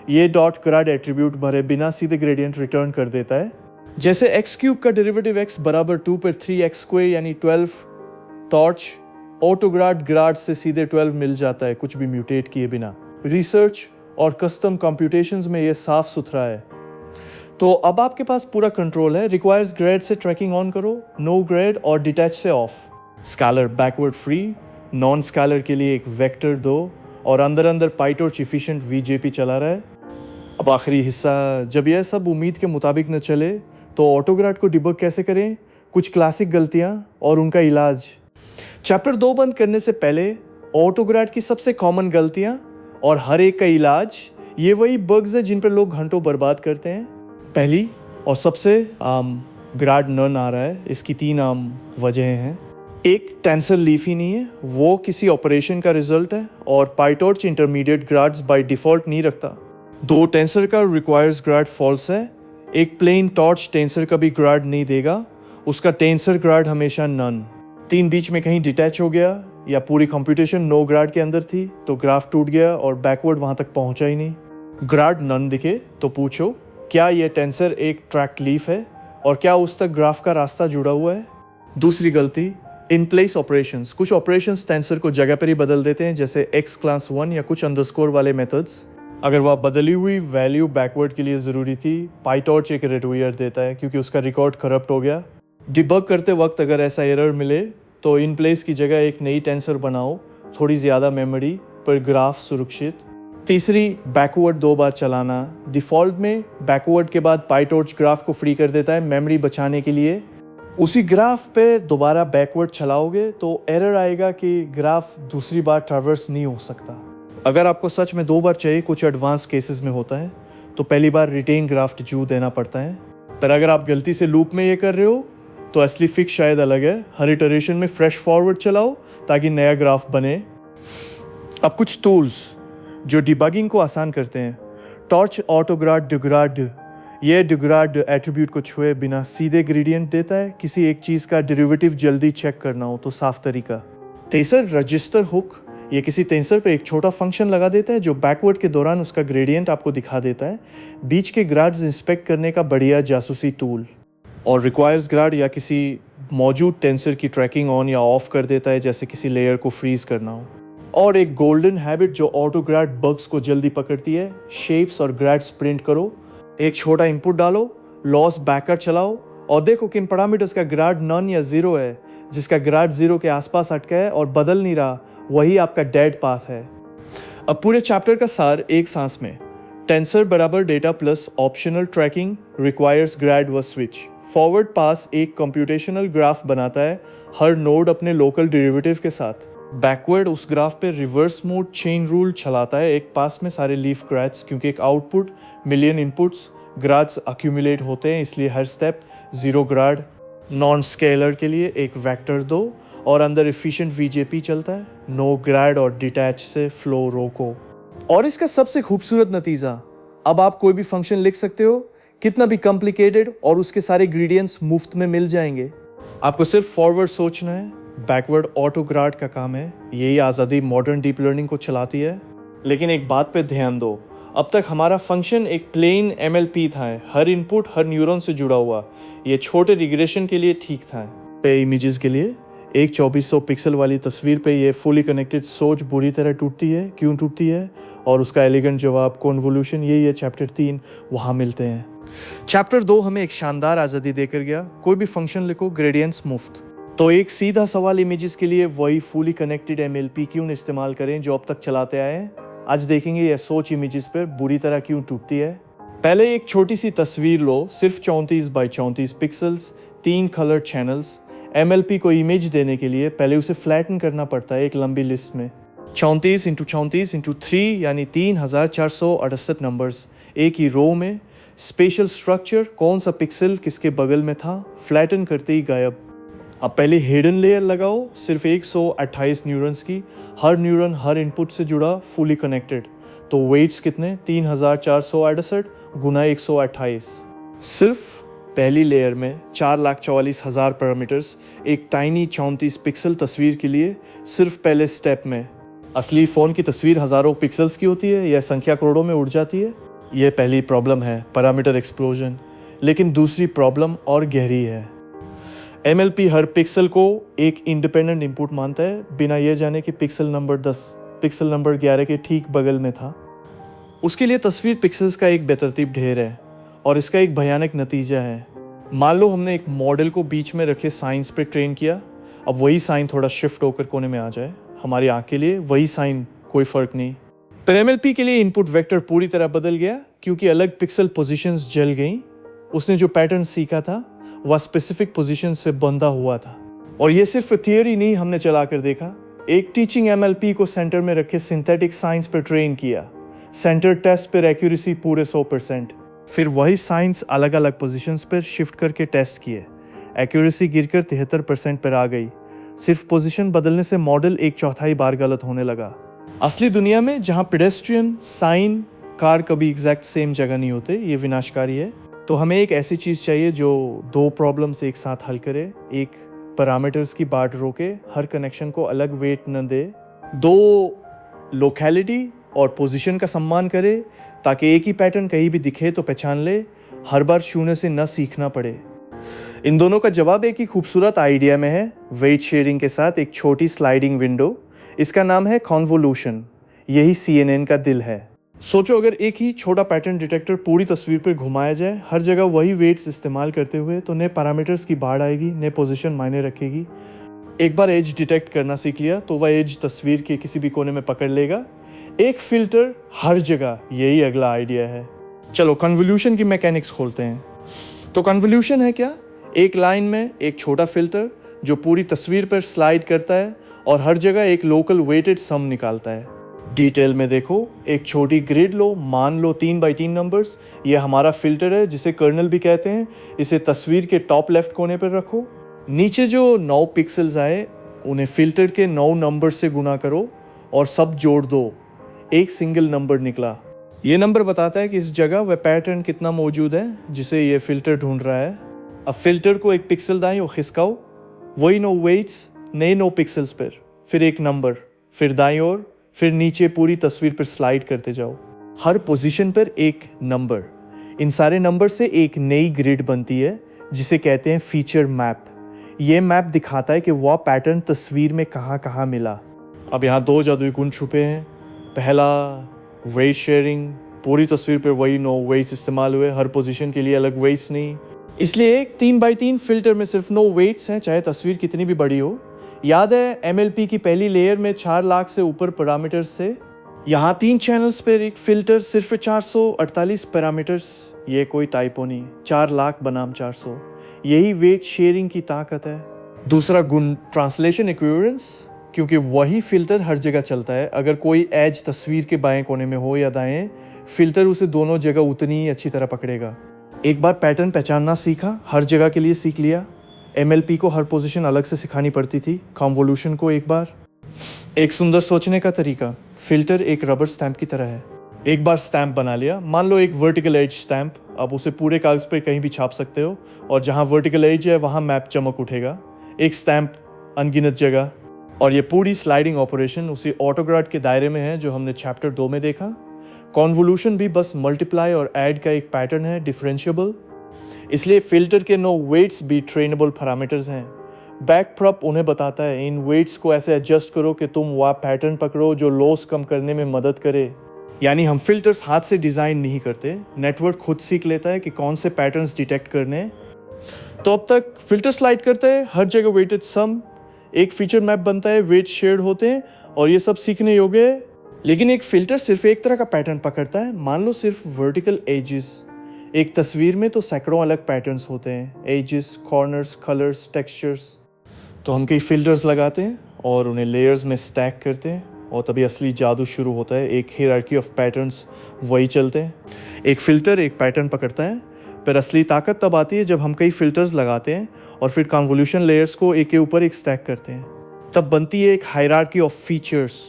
ये .grad एट्रीब्यूट भरे बिना सीधे ग्रेडियंट रिटर्न कर देता है। जैसे x क्यूब का डेरिवेटिव x बराबर 2 पर 3x स्क्वायर यानी 12, टॉर्च ऑटोग्राड ग्राड से सीधे 12 मिल जाता है कुछ भी म्यूटेट किए बिना। रिसर्च और कस्टम कंप्यूटेशंस में ये साफ सुथरा है। तो अब आपके पास पूरा कंट्रोल है। रिक्वायर्स ग्रेड से ट्रैकिंग ऑन करो, नो ग्रेड और डिटैच से off. Scalar backward free, non scalar के लिए एक वेक्टर दो और अंदर अंदर पाईटॉर्च एफिशिएंट VJP चला रहा है। अब आखिरी हिस्सा, जब यह सब उम्मीद के मुताबिक न चले तो ऑटोग्राड को डिबग कैसे करें, कुछ क्लासिक गलतियां और उनका इलाज। चैप्टर 2 बंद करने से पहले ऑटोग्राड की सबसे कॉमन गलतियां और हर एक का इलाज, ये वही बग्स हैं जिन पर लोग घंटों बर्बाद करते हैं। पहली और सबसे आम ग्राड नन आ रहा है। इसकी 3 आम वजहें हैं। एक, टेंसर लीफ ही नहीं है, वो किसी ऑपरेशन का रिजल्ट है और पाइटॉर्च इंटरमीडिएट ग्राड्स बाय डिफ़ॉल्ट नहीं रखता। 2, टेंसर का रिक्वायर्स ग्राड फॉल्स है। एक प्लेन टॉर्च टेंसर कभी ग्राड नहीं देगा, उसका टेंसर ग्राड हमेशा नन। 3, बीच में कहीं डिटैच हो गया या पूरी कंप्यूटेशन नो ग्राड के अंदर थी तो ग्राफ टूट गया और बैकवर्ड वहाँ तक पहुँचा ही नहीं। ग्राड नन दिखे तो पूछो क्या यह टेंसर एक ट्रैक लीफ है और क्या उस तक ग्राफ का रास्ता जुड़ा हुआ है। दूसरी गलती, इन प्लेस ऑपरेशंस। कुछ ऑपरेशंस टेंसर को जगह पर ही बदल देते हैं, जैसे x क्लास 1 या कुछ अंडरस्कोर वाले मेथड्स। अगर वह बदली हुई वैल्यू बैकवर्ड के लिए ज़रूरी थी, पाइटॉर्च एक रिट्वीयर देता है क्योंकि उसका रिकॉर्ड करप्ट हो गया। डिबग करते वक्त अगर ऐसा एरर मिले तो इन प्लेस की जगह एक नई टेंसर बनाओ, थोड़ी ज़्यादा मेमोरी पर ग्राफ सुरक्षित। तीसरी, बैकवर्ड 2 बार चलाना। डिफ़ॉल्ट में बैकवर्ड के बाद पाइटॉर्च ग्राफ को फ्री कर देता है मेमोरी बचाने के लिए। उसी ग्राफ पे दोबारा बैकवर्ड चलाओगे तो एरर आएगा कि ग्राफ दूसरी बार ट्रैवर्स नहीं हो सकता। अगर आपको सच में 2 बार चाहिए, कुछ एडवांस केसेस में होता है, तो पहली बार रिटेन ग्राफ जू देना पड़ता है। पर अगर आप गलती से लूप में ये कर रहे हो तो असली फिक्स शायद अलग है। हर इटरेशन में फ्रेश फॉरवर्ड चलाओ ताकि नया ग्राफ बने। अब कुछ टूल्स जो डिबगिंग को आसान करते हैं। टॉर्च ऑटोग्राड डिग्राड, यह डिग्राड एट्रीब्यूट को छुए बिना सीधे ग्रेडियंट देता है। किसी एक चीज़ का डेरिवेटिव जल्दी चेक करना हो तो साफ तरीका। टेंसर रजिस्टर हुक, ये किसी टेंसर पे एक छोटा फंक्शन लगा देता है जो बैकवर्ड के दौरान उसका ग्रेडियंट आपको दिखा देता है। बीच के ग्राड्स इंस्पेक्ट करने का बढ़िया जासूसी टूल। और रिक्वायर्स ग्राड या किसी मौजूद टेंसर की ट्रैकिंग ऑन या ऑफ कर देता है, जैसे किसी लेयर को फ्रीज करना हो। और एक गोल्डन हैबिट जो ऑटो ग्राड बग्स को जल्दी पकड़ती है, शेप्स और ग्राड्स प्रिंट करो। एक छोटा इनपुट डालो, लॉस बैकर चलाओ और देखो किन पैरामीटर्स का ग्राड नन या 0 है। जिसका ग्राड 0 के आसपास अटका है और बदल नहीं रहा, वही आपका डेड पाथ है। अब पूरे चैप्टर का सार एक सांस में। टेंसर बराबर data plus optional tracking requires grad व स्विच। फॉरवर्ड पास एक कंप्यूटेशनल ग्राफ बनाता है, हर नोड अपने लोकल डेरिवेटिव के साथ। बैकवर्ड उस ग्राफ पे रिवर्स मोड चेन रूल चलाता है एक पास में सारे लीफ ग्राड्स, क्योंकि एक आउटपुट मिलियन इनपुट्स ग्राड्स अक्यूमुलेट होते हैं, इसलिए हर स्टेप 0 ग्राड। नॉन स्केलर के लिए एक वेक्टर दो और अंदर एफिशिएंट वीजेपी चलता है। नो ग्राड और डिटैच से फ्लो रोको। और इसका सबसे खूबसूरत नतीजा, अब आप कोई भी फंक्शन लिख सकते हो, कितना भी कॉम्प्लिकेटेड, और उसके सारे ग्रेडियंट्स मुफ्त में मिल जाएंगे। आपको सिर्फ फॉरवर्ड सोचना है, बैकवर्ड ऑटो ग्राड का काम है। यही आज़ादी मॉडर्न डीप लर्निंग को चलाती है। लेकिन एक बात पे ध्यान दो, अब तक हमारा फंक्शन एक प्लेन MLP था, हर इनपुट हर न्यूरॉन से जुड़ा हुआ। ये छोटे रिग्रेशन के लिए ठीक था। पे इमेजेस के लिए एक 2400 पिक्सल वाली तस्वीर पे ये फुली कनेक्टेड सोच बुरी तरह टूटती है। क्यों टूटती है और उसका एलिगेंट जवाब कॉन्वोल्यूशन, यही है चैप्टर 3, वहाँ मिलते हैं। चैप्टर 2 हमें एक शानदार आज़ादी देकर गया। कोई भी फंक्शन लिखो, ग्रेडियंट्स मुफ्त। तो एक सीधा सवाल इमेजेस के लिए वही फुली कनेक्टेड MLP क्यों इस्तेमाल करें जो अब तक चलाते आए हैं। आज देखेंगे यह सोच इमेजेस पर बुरी तरह क्यों टूटती है। पहले एक छोटी सी तस्वीर लो, सिर्फ 34 by 34 pixels, 3 colour channels. MLP को इमेज देने के लिए पहले उसे फ्लैटन करना पड़ता है एक लंबी लिस्ट में। 34 × 34 × 3 यानी 3468 नंबर्स एक ही रो में। स्पेशल स्ट्रक्चर, कौन सा पिक्सल किसके बगल में था, फ्लैटन करते ही गायब। अब पहले हिडन लेयर लगाओ, सिर्फ 128 न्यूरॉन्स की, हर न्यूरॉन हर इनपुट से जुड़ा, फुली कनेक्टेड। तो वेट्स कितने, 3468 गुना 128। सिर्फ पहली लेयर में 4,44,000 पैरामीटर्स एक टाइनी 34 पिक्सल तस्वीर के लिए, सिर्फ पहले स्टेप में। असली फ़ोन की तस्वीर हज़ारों पिक्सल्स की होती है, यह संख्या करोड़ों में उड़ जाती है। यह पहली प्रॉब्लम है, पैरामीटर एक्सप्लोजन। लेकिन दूसरी प्रॉब्लम और गहरी है। MLP हर पिक्सल को एक इंडिपेंडेंट इनपुट मानता है, बिना यह जाने कि पिक्सल नंबर 10 पिक्सल नंबर 11 के ठीक बगल में था। उसके लिए तस्वीर पिक्सल्स का एक बेतरतीब ढेर है और इसका एक भयानक नतीजा है। मान लो हमने एक मॉडल को बीच में रखे साइंस पे ट्रेन किया, अब वही साइन थोड़ा शिफ्ट होकर कोने में आ जाए, हमारी आँख के लिए वही साइन, कोई फ़र्क नहीं। पर MLP के लिए इनपुट वेक्टर पूरी तरह बदल गया, क्योंकि अलग पिक्सल पोजीशंस जल गई। उसने जो पैटर्न सीखा था वह स्पेसिफिक पोजीशन से बंधा हुआ था। और ये सिर्फ थियोरी नहीं, हमने चला कर देखा। एक टीचिंग MLP को सेंटर में रखे सिंथेटिक साइंस पर ट्रेन किया। सेंटर टेस्ट पर एक्यूरेसी पूरे 100%। फिर वही साइंस अलग अलग पोजीशंस पर शिफ्ट करके टेस्ट किए, एक्यूरेसी गिरकर 73% पर आ गई। सिर्फ पोजीशन बदलने से मॉडल 1/4 बार गलत होने लगा। असली दुनिया में जहाँ पेडेस्ट्रियन, साइन, कार कभी एग्जैक्ट सेम जगह नहीं होते, ये विनाशकारी है। तो हमें एक ऐसी चीज़ चाहिए जो 2 प्रॉब्लम्स एक साथ हल करे, एक पैरामीटर्स की बाट रोके, हर कनेक्शन को अलग वेट न दे, 2 लोकेलिटी और पोजीशन का सम्मान करे, ताकि एक ही पैटर्न कहीं भी दिखे तो पहचान ले, हर बार शून्य से न सीखना पड़े। इन दोनों का जवाब एक ही खूबसूरत आइडिया में है, वेट शेयरिंग के साथ एक छोटी स्लाइडिंग विंडो। इसका नाम है कॉन्वोल्यूशन। यही CNN का दिल है। सोचो अगर एक ही छोटा पैटर्न डिटेक्टर पूरी तस्वीर पर घुमाया जाए, हर जगह वही वेट्स इस्तेमाल करते हुए, तो नए पैरामीटर्स की बाढ़ आएगी, नए पोजीशन मायने रखेगी। एक बार एज डिटेक्ट करना सीख लिया तो वह एज तस्वीर के किसी भी कोने में पकड़ लेगा। एक फिल्टर हर जगह, यही अगला आइडिया है। चलो कन्वोल्यूशन की मैकेनिक्स खोलते हैं। तो कन्वोल्यूशन है क्या? एक लाइन में एक छोटा फिल्टर जो पूरी तस्वीर पर स्लाइड करता है और हर जगह एक लोकल वेटेड सम निकालता है। डिटेल में देखो, एक छोटी ग्रिड लो, मान लो 3x3 नंबर्स। ये हमारा फिल्टर है जिसे कर्नल भी कहते हैं। इसे तस्वीर के टॉप लेफ्ट कोने पर रखो। नीचे जो 9 पिक्सल्स आए उन्हें फिल्टर के 9 नंबर से गुना करो और सब जोड़ दो, एक सिंगल नंबर निकला। ये नंबर बताता है कि इस जगह वह पैटर्न कितना मौजूद है जिसे ये फिल्टर ढूंढ रहा है। अब फिल्टर को एक पिक्सल दाएं और खिसकाओ, वही 9 वेट्स नए 9 पिक्सल्स पर, फिर एक नंबर, फिर दाईं ओर, फिर नीचे पूरी तस्वीर पर स्लाइड करते जाओ। हर पोजीशन पर एक नंबर। इन सारे नंबर से एक नई ग्रिड बनती है जिसे कहते हैं फीचर मैप। ये मैप दिखाता है कि वह पैटर्न तस्वीर में कहाँ कहाँ मिला। अब यहाँ 2 जादुई गुण छुपे हैं। पहला, वेट शेयरिंग। पूरी तस्वीर पर वही 9 वेट्स इस्तेमाल हुए, हर पोजीशन के लिए अलग वेट्स नहीं। इसलिए एक 3x3 फिल्टर में सिर्फ 9 वेट्स हैं, चाहे तस्वीर कितनी भी बड़ी हो। याद है MLP की पहली लेयर में 4 लाख से ऊपर पैरामीटर्स थे। यहाँ 3 चैनल्स पर एक फिल्टर, सिर्फ 448 पैरामीटर्स। ये कोई टाइपो नहीं, 4 लाख बनाम 400। यही वेट शेयरिंग की ताकत है। दूसरा गुण, ट्रांसलेशन इक्विवेलेंस, क्योंकि वही फिल्टर हर जगह चलता है। अगर कोई एज तस्वीर के बाएं कोने में हो या दाएं, फिल्टर उसे दोनों जगह उतनी ही अच्छी तरह पकड़ेगा। एक बार पैटर्न पहचानना सीखा, हर जगह के लिए सीख लिया। MLP को हर पोजीशन अलग से सिखानी पड़ती थी, कॉन्वोल्यूशन को एक बार। एक सुंदर सोचने का तरीका, फिल्टर एक रबर स्टैंप की तरह है। एक बार स्टैंप बना लिया, मान लो एक वर्टिकल एज स्टैंप। अब उसे पूरे कागज पर कहीं भी छाप सकते हो और जहाँ वर्टिकल एज है वहाँ मैप चमक उठेगा। एक स्टैंप अनगिनत जगह। और ये पूरी स्लाइडिंग ऑपरेशन उसी ऑटोग्राड के दायरे में है जो हमने चैप्टर 2 में देखा। कॉन्वोल्यूशन भी बस मल्टीप्लाई और ऐड का एक पैटर्न है, डिफरेंशिएबल। इसलिए फिल्टर के 9 वेट्स भी ट्रेनेबल पैरामीटर्स हैं। बैकप्रॉप उन्हें बताता है, इन वेट्स को ऐसे एडजस्ट करो कि तुम वह पैटर्न पकड़ो जो लॉस कम करने में मदद करे। यानी हम फिल्टर्स हाथ से डिज़ाइन नहीं करते, नेटवर्क खुद सीख लेता है कि कौन से पैटर्न्स डिटेक्ट करने। तो अब तक फिल्टर स्लाइड करता है, हर जगह वेटेड सम, एक फीचर मैप बनता है, वेट शेयर्ड होते हैं और ये सब सीखने योग्य है। लेकिन एक फिल्टर सिर्फ एक तरह का पैटर्न पकड़ता है, मान लो सिर्फ वर्टिकल एजेस। एक तस्वीर में तो सैकड़ों अलग पैटर्न्स होते हैं, एजेस, कॉर्नर्स, कलर्स, टेक्सचर्स। तो हम कई फिल्टर्स लगाते हैं और उन्हें लेयर्स में स्टैक करते हैं और तभी असली जादू शुरू होता है। एक हायरार्की ऑफ पैटर्न्स वही चलते हैं। एक फिल्टर एक पैटर्न पकड़ता है, पर असली ताकत तब आती है जब हम कई फिल्टर्स लगाते हैं और फिर कन्वोल्यूशन लेयर्स को एक के ऊपर एक स्टैक करते हैं। तब बनती है एक हायरार्की ऑफ फीचर्स।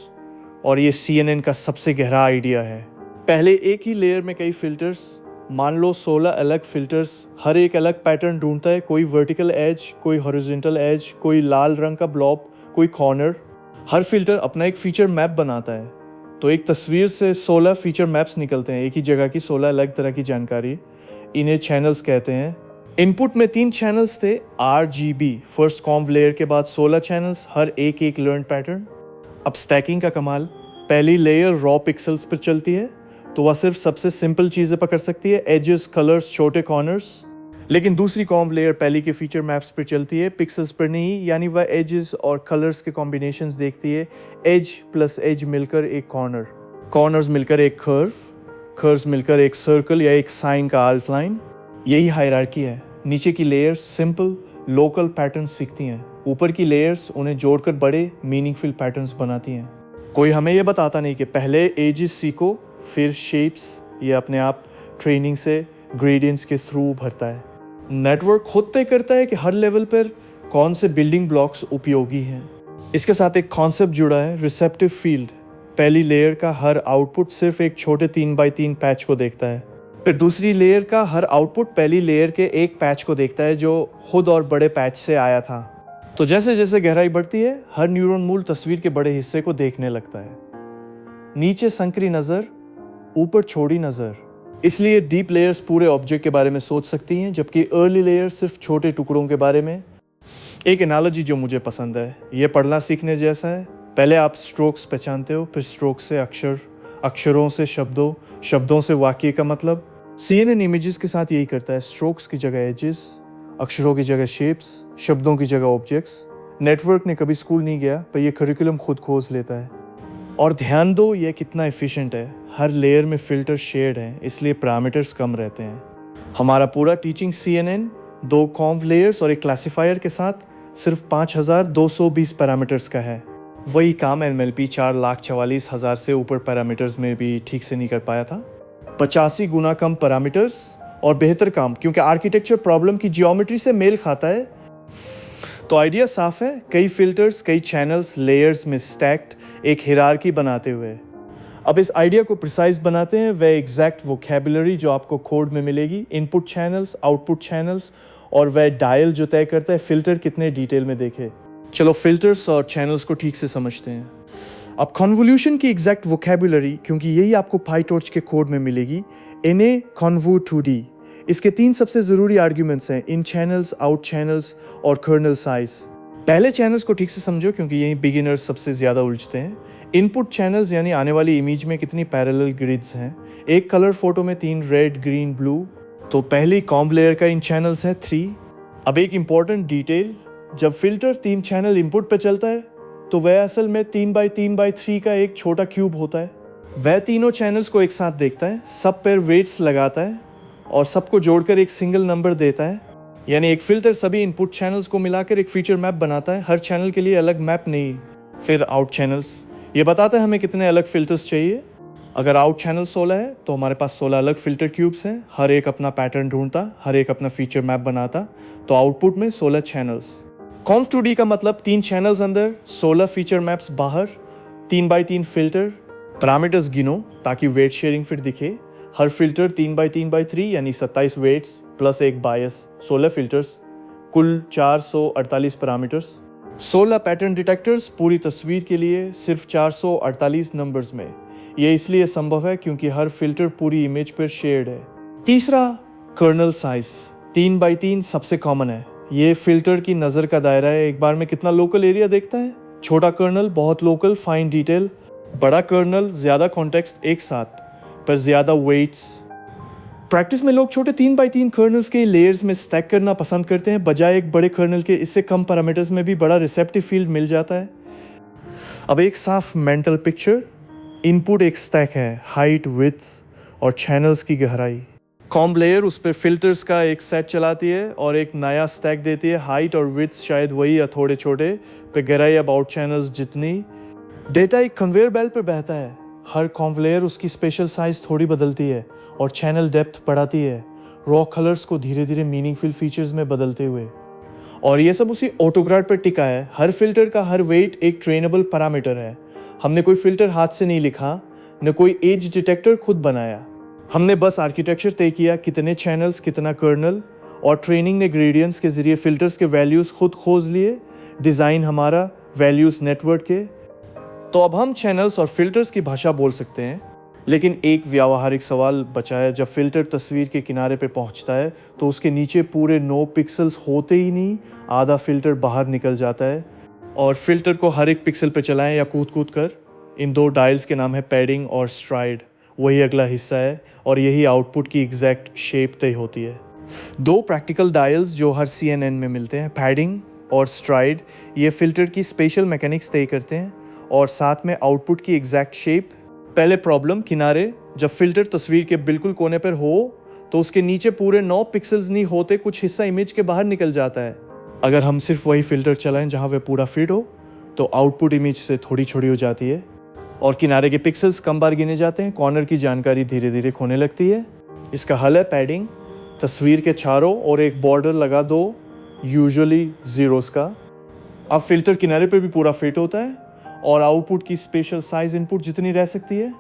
और ये CNN का सबसे गहरा आइडिया है। पहले एक ही लेयर में कई फिल्टर्स, मान लो 16 अलग फिल्टर्स, हर एक अलग पैटर्न ढूंढता है। कोई वर्टिकल एज, कोई हॉरिजॉन्टल एज, कोई लाल रंग का ब्लॉब, कोई कॉर्नर। हर फिल्टर अपना एक फीचर मैप बनाता है। तो एक तस्वीर से 16 फीचर मैप्स निकलते हैं, एक ही जगह की 16 अलग तरह की जानकारी। इन्हें चैनल्स कहते हैं। इनपुट में 3 चैनल्स थे, RGB, फर्स्ट कॉन्व लेयर के बाद 16 चैनल्स, हर एक एक लर्न पैटर्न। अब स्टैकिंग का कमाल, पहली लेयर रॉ पिक्सल्स पर चलती है तो वह सिर्फ सबसे सिंपल चीज़ें पकड़ सकती है, एजेस, कलर्स, छोटे कॉर्नर्स। लेकिन दूसरी कॉन्व लेयर पहली के फीचर मैप्स पर चलती है, पिक्सल्स पर नहीं, यानी वह एजेस और कलर्स के कॉम्बिनेशंस देखती है। एज प्लस एज मिलकर एक कॉर्नर, कॉर्नर्स मिलकर एक कर्व, कर्व्स मिलकर एक सर्कल या एक साइन का आउटलाइन। यही हायरार्की है। नीचे की लेयर्स सिंपल लोकल पैटर्न्स सीखती हैं, ऊपर की लेयर्स उन्हें जोड़कर बड़े मीनिंगफुल पैटर्न्स बनाती हैं। कोई हमें यह बताता नहीं कि पहले एजेस सीखो फिर शेप्स, ये अपने आप ट्रेनिंग से ग्रेडियंट्स के थ्रू भरता है। नेटवर्क खुद तय करता है कि हर लेवल पर कौन से बिल्डिंग ब्लॉक्स उपयोगी हैं। इसके साथ एक कॉन्सेप्ट जुड़ा है, रिसेप्टिव फील्ड। पहली लेयर का हर आउटपुट सिर्फ एक छोटे 3x3 पैच को देखता है, फिर दूसरी लेयर का हर आउटपुट पहली लेयर के एक पैच को देखता है जो खुद और बड़े पैच से आया था। तो जैसे जैसे गहराई बढ़ती है, हर न्यूरॉन मूल तस्वीर के बड़े हिस्से को देखने लगता है। नीचे संकरी नज़र, ऊपर छोड़ी नज़र। इसलिए डीप लेयर्स पूरे ऑब्जेक्ट के बारे में सोच सकती हैं, जबकि अर्ली लेयर सिर्फ छोटे टुकड़ों के बारे में। एक एनालॉजी जो मुझे पसंद है, ये पढ़ना सीखने जैसा है। पहले आप स्ट्रोक्स पहचानते हो, फिर स्ट्रोक्स से अक्षर, अक्षरों से शब्दों, शब्दों से वाक्य का मतलब। CNN इमेजेस के साथ यही करता है, स्ट्रोक्स की जगह एजेस, अक्षरों की जगह शेप्स, शब्दों की जगह ऑब्जेक्ट्स। नेटवर्क ने कभी स्कूल नहीं गया, पर यह करिकुलम खुद खोज लेता है। और ध्यान दो ये कितना एफिशिएंट है। हर लेयर में फिल्टर शेड हैं, इसलिए पैरामीटर्स कम रहते हैं। हमारा पूरा टीचिंग CNN 2 कॉन्व लेयर्स और एक क्लासिफायर के साथ सिर्फ 5220 पैरामीटर्स का है। वही काम NLP 4,44,000 से ऊपर पैरामीटर्स में भी ठीक से नहीं कर पाया था। 85 गुना कम पैरामीटर्स और बेहतर काम, क्योंकि आर्किटेक्चर प्रॉब्लम की जियोमेट्री से मेल खाता है। तो आइडिया साफ है, कई फिल्टर्स, कई चैनल्स लेयर्स में स्टैक्ड एक हिरार्की बनाते हुए। अब इस आइडिया को प्रिसाइज बनाते हैं वह एग्जैक्ट वोकैबुलरी जो आपको कोड में मिलेगी, इनपुट चैनल्स, आउटपुट चैनल्स, और वह डायल जो तय करता है फिल्टर कितने डिटेल में देखे। चलो फिल्टर्स और चैनल्स को ठीक से समझते हैं। अब कन्वोल्यूशन की एग्जैक्ट वोकैबुलरी, क्योंकि यही आपको पाईटॉर्च के कोड में मिलेगी, इन्हें कन्वो 2D। इसके 3 सबसे ज़रूरी आर्ग्यूमेंट्स हैं, इन चैनल्स, आउट चैनल्स और कर्नल साइज। पहले चैनल्स को ठीक से समझो, क्योंकि यही बिगिनर्स सबसे ज़्यादा उलझते हैं। इनपुट चैनल्स यानी आने वाली इमेज में कितनी पैरेलल ग्रिड्स हैं। एक कलर फोटो में 3 रेड, ग्रीन, ब्लू। तो पहली कॉम्ब लेयर का इन चैनल्स है 3। अब एक इम्पॉर्टेंट डिटेल, जब फिल्टर 3 चैनल इनपुट पे चलता है तो वह असल में 3x3x3 का एक छोटा क्यूब होता है। वह तीनों चैनल्स को एक साथ देखता है, सब पर वेट्स लगाता है और सबको जोड़कर एक सिंगल नंबर देता है। यानी एक फिल्टर सभी इनपुट चैनल्स को मिलाकर एक फीचर मैप बनाता है, हर चैनल के लिए अलग मैप नहीं। फिर आउट चैनल्स, ये बताता है हमें कितने अलग फिल्टर्स चाहिए। अगर आउट चैनल 16 है तो हमारे पास 16 अलग फिल्टर क्यूब्स हैं, हर एक अपना पैटर्न ढूंढता, हर एक अपना फीचर मैप बनाता। तो आउटपुट में 16 चैनल्स। कॉन्व 2D का मतलब 3 चैनल्स अंदर, 16 फीचर मैप्स बाहर, 3x3 फिल्टर। पैरामीटर्स गिनो ताकि वेट शेयरिंग फिर दिखे। हर फिल्टर 3x3x3 यानी 27 वेट्स प्लस एक बायस, 16 फिल्टर्स, कुल 448 पैरामीटर्स। 16 पैटर्न डिटेक्टर्स पूरी तस्वीर के लिए सिर्फ 448 नंबर्स में। यह इसलिए संभव है क्योंकि हर फिल्टर पूरी इमेज पर शेयर्ड है। तीसरा, कर्नल साइज 3x3 सबसे कॉमन है। ये फिल्टर की नज़र का दायरा है, एक बार में कितना लोकल एरिया देखता है। छोटा कर्नल बहुत लोकल फाइन डिटेल, बड़ा कर्नल ज़्यादा कॉन्टेक्स्ट एक साथ पर ज़्यादा वेट्स। प्रैक्टिस में लोग छोटे 3x3 कर्नल्स के लेयर्स में स्टैक करना पसंद करते हैं बजाय एक बड़े कर्नल के। इससे कम पैरामीटर्स में भी बड़ा रिसेप्टिव फील्ड मिल जाता है। अब एक साफ मेंटल पिक्चर, इनपुट एक स्टैक है, हाइट, विड्थ और चैनल्स की गहराई। कॉम्ब लेयर उस पर फिल्टर्स का एक सेट चलाती है और एक नया स्टैक देती है। हाइट और विड्थ शायद वही या थोड़े छोटे, पे गहराई अब आउट चैनल्स जितनी। डेटा एक कन्वेयर बेल्ट पर बहता है, हर कॉम्ब लेयर उसकी स्पेशल साइज थोड़ी बदलती है और चैनल डेप्थ बढ़ाती है, रॉ कलर्स को धीरे धीरे मीनिंगफुल फीचर्स में बदलते हुए। और ये सब उसी ऑटोग्राड पर टिका है। हर फिल्टर का हर वेट एक ट्रेनेबल पैरामीटर है। हमने कोई फिल्टर हाथ से नहीं लिखा, न कोई एज डिटेक्टर खुद बनाया। हमने बस आर्किटेक्चर तय किया, कितने चैनल्स, कितना कर्नल, और ट्रेनिंग ने ग्रेडियंट्स के जरिए फिल्टर्स के वैल्यूज़ खुद खोज लिए। डिज़ाइन हमारा, वैल्यूज़ नेटवर्क के। तो अब हम चैनल्स और फिल्टर्स की भाषा बोल सकते हैं। लेकिन एक व्यावहारिक सवाल बचा है, जब फिल्टर तस्वीर के किनारे पे पहुंचता है तो उसके नीचे पूरे 9 पिक्सल्स होते ही नहीं, आधा फिल्टर बाहर निकल जाता है। और फिल्टर को हर एक पिक्सल पे चलाएं या कूद कूद कर। इन 2 डायल्स के नाम है पैडिंग और स्ट्राइड। वही अगला हिस्सा है और यही आउटपुट की एग्जैक्ट शेप तय होती है। 2 प्रैक्टिकल डायल्स जो हर CNN में मिलते हैं, पैडिंग और स्ट्राइड, ये फिल्टर की स्पेशल मैकेनिक्स तय करते हैं और साथ में आउटपुट की एग्जैक्ट शेप। पहले प्रॉब्लम, किनारे, जब फिल्टर तस्वीर के बिल्कुल कोने पर हो तो उसके नीचे पूरे 9 पिक्सल्स नहीं होते, कुछ हिस्सा इमेज के बाहर निकल जाता है। अगर हम सिर्फ वही फिल्टर चलाएं जहां वह पूरा फिट हो तो आउटपुट इमेज से थोड़ी छोटी हो जाती है। और किनारे के पिक्सेल्स कम बार गिने जाते हैं, कॉर्नर की जानकारी धीरे धीरे खोने लगती है। इसका हल है पैडिंग, तस्वीर के चारों और एक बॉर्डर लगा दो, यूजुअली जीरोस का। अब फिल्टर किनारे पर भी पूरा फिट होता है और आउटपुट की स्पेशल साइज इनपुट जितनी रह सकती है।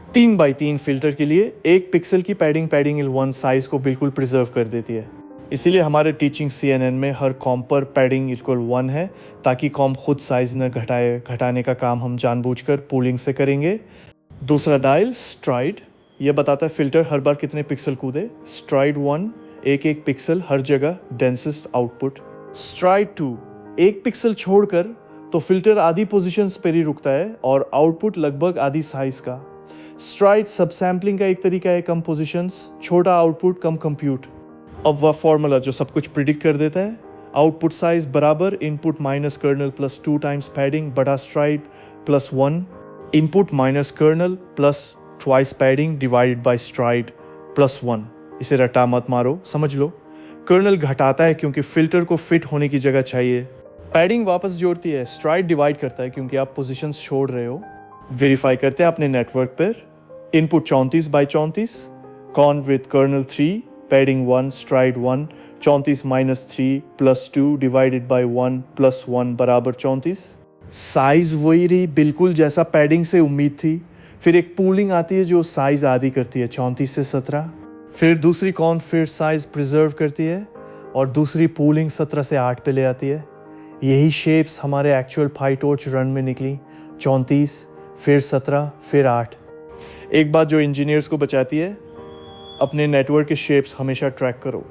3x3 फिल्टर के लिए 1 पिक्सल की पैडिंग L1 साइज को बिल्कुल प्रिजर्व कर देती है। इसीलिए हमारे टीचिंग CNN में हर कॉम पर पैडिंग इक्वल 1 है, ताकि कॉम खुद साइज न घटाने का काम हम जानबूझकर पूलिंग से करेंगे। दूसरा डायल स्ट्राइड, यह बताता है फिल्टर हर बार कितने पिक्सल कूदे। स्ट्राइड 1, एक पिक्सल हर जगह, डेंसेस्ट आउटपुट। स्ट्राइड 2, 1 पिक्सल छोड़कर तो फिल्टर आधी पोजीशंस पर ही रुकता है और आउटपुट लगभग आधी साइज का। स्ट्राइड सब सैम्पलिंग का एक तरीका है, कम पोजीशंस, छोटा आउटपुट, कम कंप्यूट। अब वह फॉर्मूला जो सब कुछ प्रिडिक्ट कर देता है, आउटपुट साइज बराबर input minus kernel plus 2 times padding बटा stride plus 1, input minus kernel plus twice padding divided by stride plus 1। इसे रटा मत मारो, समझ लो। कर्नल घटाता है क्योंकि फिल्टर को फिट होने की जगह चाहिए। पैडिंग वापस जोड़ती है, स्ट्राइड डिवाइड करता है क्योंकि आप पोजीशंस छोड़ रहे हो। वेरीफाई करते हैं अपने नेटवर्क पर, input 34/34, conv with kernel 3, padding 1, stride 1, 34 minus 3 plus 2 divided by 1 plus 1 बराबर 34। साइज वही रही बिल्कुल जैसा पैडिंग से उम्मीद थी। फिर एक पूलिंग आती है जो साइज आधी करती है, 34 से 17। फिर दूसरी कॉन फिर साइज प्रिजर्व करती है और दूसरी पूलिंग 17 से 8 पे ले आती है। यही शेप्स हमारे एक्चुअल पाईटॉर्च रन में निकली, 34 फिर 17 फिर 8। एक बात जो इंजीनियर्स को बचाती है, अपने नेटवर्क के शेप्स हमेशा ट्रैक करो।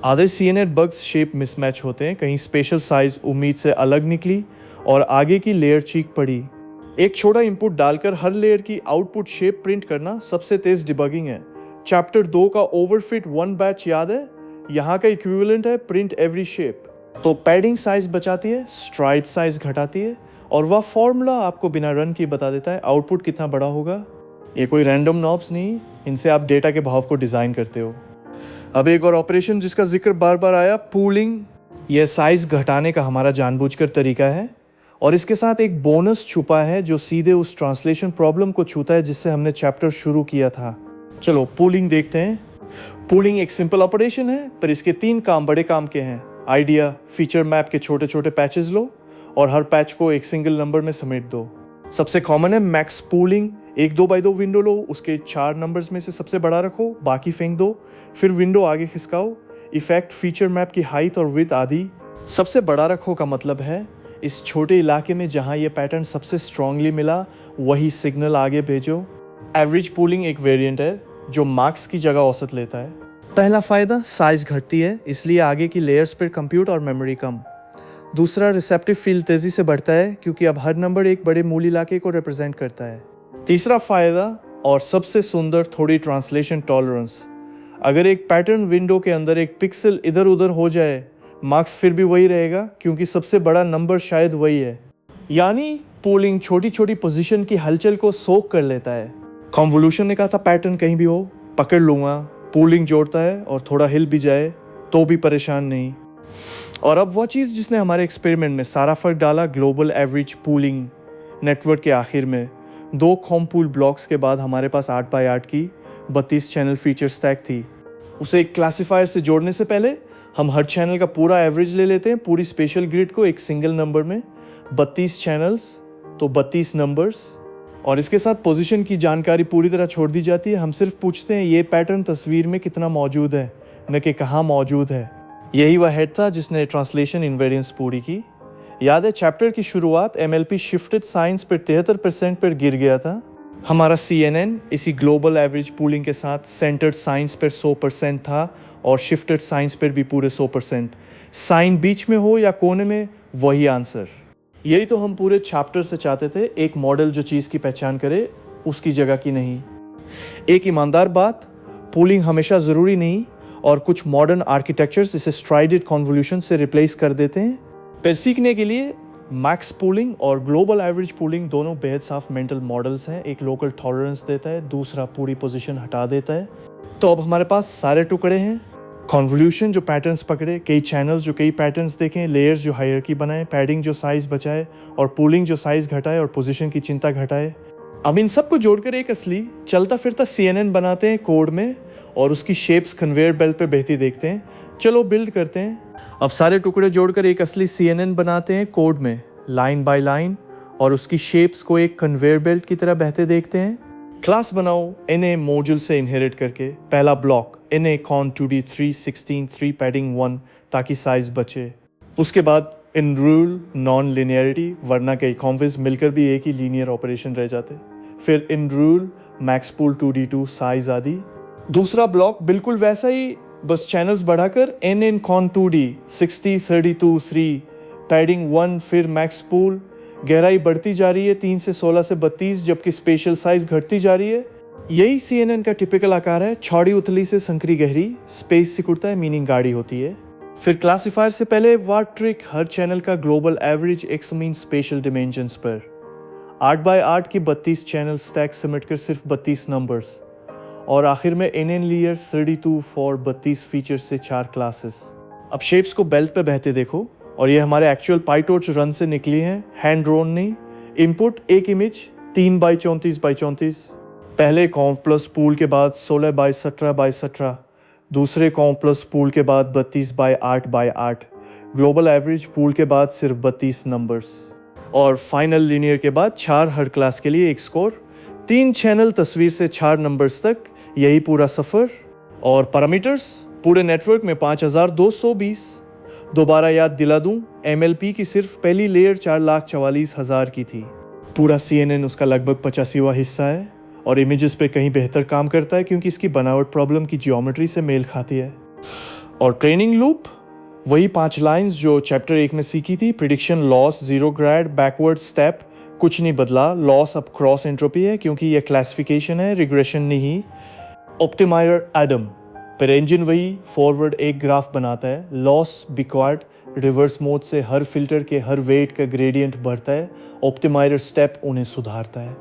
आधे CNN बग्स शेप मिसमैच होते हैं, कहीं स्पेशल साइज उम्मीद से अलग निकली और आगे की लेयर चीक पड़ी। एक छोटा इनपुट डालकर हर लेयर की आउटपुट शेप प्रिंट करना सबसे तेज डिबगिंग है। चैप्टर 2 का ओवरफिट 1 बैच याद है? यहाँ का इक्विवेलेंट है प्रिंट एवरी शेप। तो पैडिंग साइज बचाती है, स्ट्राइड साइज घटाती है और वह फॉर्मूला आपको बिना रन किए बता देता है आउटपुट कितना बड़ा होगा। ये कोई रैंडम नॉब्स नहीं, इनसे आप डेटा के भाव को डिज़ाइन करते हो। अब एक और ऑपरेशन जिसका जिक्र बार बार आया, पूलिंग। यह साइज घटाने का हमारा जानबूझकर तरीका है और इसके साथ एक बोनस छुपा है जो सीधे उस ट्रांसलेशन प्रॉब्लम को छूता है जिससे हमने चैप्टर शुरू किया था। चलो पूलिंग देखते हैं। पूलिंग एक सिंपल ऑपरेशन है पर इसके 3 काम बड़े काम के हैं। आइडिया, फीचर मैप के छोटे छोटे पैचेस लो और हर पैच को एक सिंगल नंबर में समेट दो। सबसे कॉमन है मैक्स पूलिंग। एक 2x2 विंडो लो, उसके 4 नंबर्स में से सबसे बड़ा रखो, बाकी फेंक दो, फिर विंडो आगे खिसकाओ। इफेक्ट फीचर मैप की हाइट और विड्थ आदि सबसे बड़ा रखो का मतलब है इस छोटे इलाके में जहां ये पैटर्न सबसे स्ट्रांगली मिला वही सिग्नल आगे भेजो। एवरेज पूलिंग एक वेरिएंट है जो मार्क्स की जगह औसत लेता है। पहला फ़ायदा, साइज घटती है इसलिए आगे की लेयर्स पर कंप्यूट और मेमोरी कम। दूसरा, रिसेप्टिव फील्ड तेज़ी से बढ़ता है क्योंकि अब हर नंबर एक बड़े मूल इलाके को रिप्रेजेंट करता है। तीसरा फ़ायदा और सबसे सुंदर, थोड़ी ट्रांसलेशन टॉलरेंस। अगर एक पैटर्न विंडो के अंदर एक पिक्सल इधर उधर हो जाए, मार्क्स फिर भी वही रहेगा क्योंकि सबसे बड़ा नंबर शायद वही है। यानी पूलिंग छोटी छोटी पोजीशन की हलचल को सोक कर लेता है। कॉन्वोल्यूशन ने कहा था पैटर्न कहीं भी हो पकड़ लूँगा, पूलिंग जोड़ता है और थोड़ा हिल भी जाए तो भी परेशान नहीं। और अब वह चीज़ जिसने हमारे एक्सपेरिमेंट में सारा फ़र्क डाला, ग्लोबल एवरेज पूलिंग। नेटवर्क के आखिर में 2 कॉम पूल ब्लॉक्स के बाद हमारे पास 8x8 की 32 चैनल फीचर स्टैक थी। उसे एक क्लासीफायर से जोड़ने से पहले हम हर चैनल का पूरा एवरेज ले लेते हैं, पूरी स्पेशल ग्रिड को एक सिंगल नंबर में। 32 चैनल्स तो 32 नंबर्स, और इसके साथ पोजीशन की जानकारी पूरी तरह छोड़ दी जाती है। हम सिर्फ पूछते हैं ये पैटर्न तस्वीर में कितना मौजूद है, न कि कहाँ मौजूद है। यही वह हेड था जिसने ट्रांसलेशन इन्वेरियंस पूरी की। याद है चैप्टर की शुरुआत MLP शिफ्टेड साइंस पर 73% पर गिर गया था। हमारा CNN इसी ग्लोबल एवरेज पूलिंग के साथ सेंटर्ड साइंस पर 100% था और शिफ्टेड साइंस पर भी पूरे 100%। साइन बीच में हो या कोने में, वही आंसर। यही तो हम पूरे चैप्टर से चाहते थे, एक मॉडल जो चीज़ की पहचान करे, उसकी जगह की नहीं। एक ईमानदार बात, पूलिंग हमेशा ज़रूरी नहीं और कुछ मॉडर्न आर्किटेक्चर्स इसे स्ट्राइडेड कॉन्वोल्यूशन से रिप्लेस कर देते हैं। फिर सीखने के लिए मैक्स पूलिंग और ग्लोबल एवरेज पूलिंग दोनों बेहद साफ मेंटल मॉडल्स हैं। एक लोकल टॉलरेंस देता है, दूसरा पूरी पोजीशन हटा देता है। तो अब हमारे पास सारे टुकड़े हैं, कॉन्वोल्यूशन जो पैटर्न्स पकड़े, कई चैनल्स जो कई पैटर्न्स देखें, लेयर्स जो हायरार्की बनाए, पैडिंग जो साइज बचाए और पूलिंग जो साइज घटाए और पोजीशन की चिंता घटाए। अब इन सबको जोड़कर एक असली चलता फिरता CNN बनाते हैं कोड में और उसकी शेप्स कन्वेयर बेल्ट पे बहती देखते हैं। चलो बिल्ड करते हैं। अब सारे टुकड़े जोड़कर एक असली CNN बनाते हैं कोड में लाइन बाय लाइन और उसकी शेप्स को एक कन्वेयर बेल्ट की तरह बहते देखते हैं। क्लास बनाओ NA मॉड्यूल से इनहेरिट करके। पहला block NA con 2D 316 3 padding 1 ताकि साइज बचे। उसके बाद इन रूल नॉन लिनियरिटी वरना कई कॉम्विज मिलकर भी एक ही लीनियर ऑपरेशन रह जाते। फिर in rule max pool 2D2 size आदि। दूसरा ब्लॉक बिल्कुल वैसा ही बस चैनल्स बढ़ाकर N in con 2D 60 32 3 padding 1 फिर मैक्स पूल गहराई बढ़ती जा रही है 3 से 16 से 32 जबकि स्पेशल साइज घटती जा रही है। यही CNN का टिपिकल आकार है। चौड़ी उथली से संकरी गहरी स्पेस सिकुड़ता है मीनिंग गाढ़ी होती है। फिर क्लासिफायर से पहले वाट ट्रिक हर चैनल का ग्लोबल एवरेज एक्समीन स्पेशल डिमेंशंस पर 8x8 की 32 चैनल स्टैक समेटकर सिर्फ 32 नंबर्स और आखिर में NN लेयर 32 फॉर 32 फीचर से 4 क्लासेस। अब शेप्स को बेल्ट पे बहते देखो और ये हमारे एक्चुअल पाईटॉर्च रन से निकली हैं, हैंड ड्रोन नहीं। इनपुट एक इमेज 3x34x34। पहले कॉम प्लस पूल के बाद 16x17x17। दूसरे कॉम प्लस पूल के बाद 32x8x8। ग्लोबल एवरेज पूल के बाद सिर्फ 32 नंबर्स और फाइनल लीनियर के बाद 4 हर क्लास के लिए एक स्कोर। 3 चैनल तस्वीर से 4 नंबर्स तक, यही पूरा सफ़र। और पैरामीटर्स पूरे नेटवर्क में 5220। दोबारा याद दिला दूं, MLP की सिर्फ पहली लेयर 4,44,000 की थी। पूरा CNN उसका लगभग 85वां हिस्सा है और इमेजेस पे कहीं बेहतर काम करता है क्योंकि इसकी बनावट प्रॉब्लम की जियोमेट्री से मेल खाती है। और ट्रेनिंग लूप वही 5 लाइंस जो चैप्टर 1 में सीखी थी। Prediction loss zero grad backward step कुछ नहीं बदला। लॉस अब क्रॉस एंट्रोपी है क्योंकि यह क्लासिफिकेशन है, रिग्रेशन नहीं। ऑप्टिमाइजर एडम पर इंजन वही फॉरवर्ड एक ग्राफ बनाता है। लॉस बिकॉर्ड रिवर्स मोड से हर फिल्टर के हर वेट का ग्रेडियंट बढ़ता है। ऑप्टिमाइजर स्टेप उन्हें सुधारता है।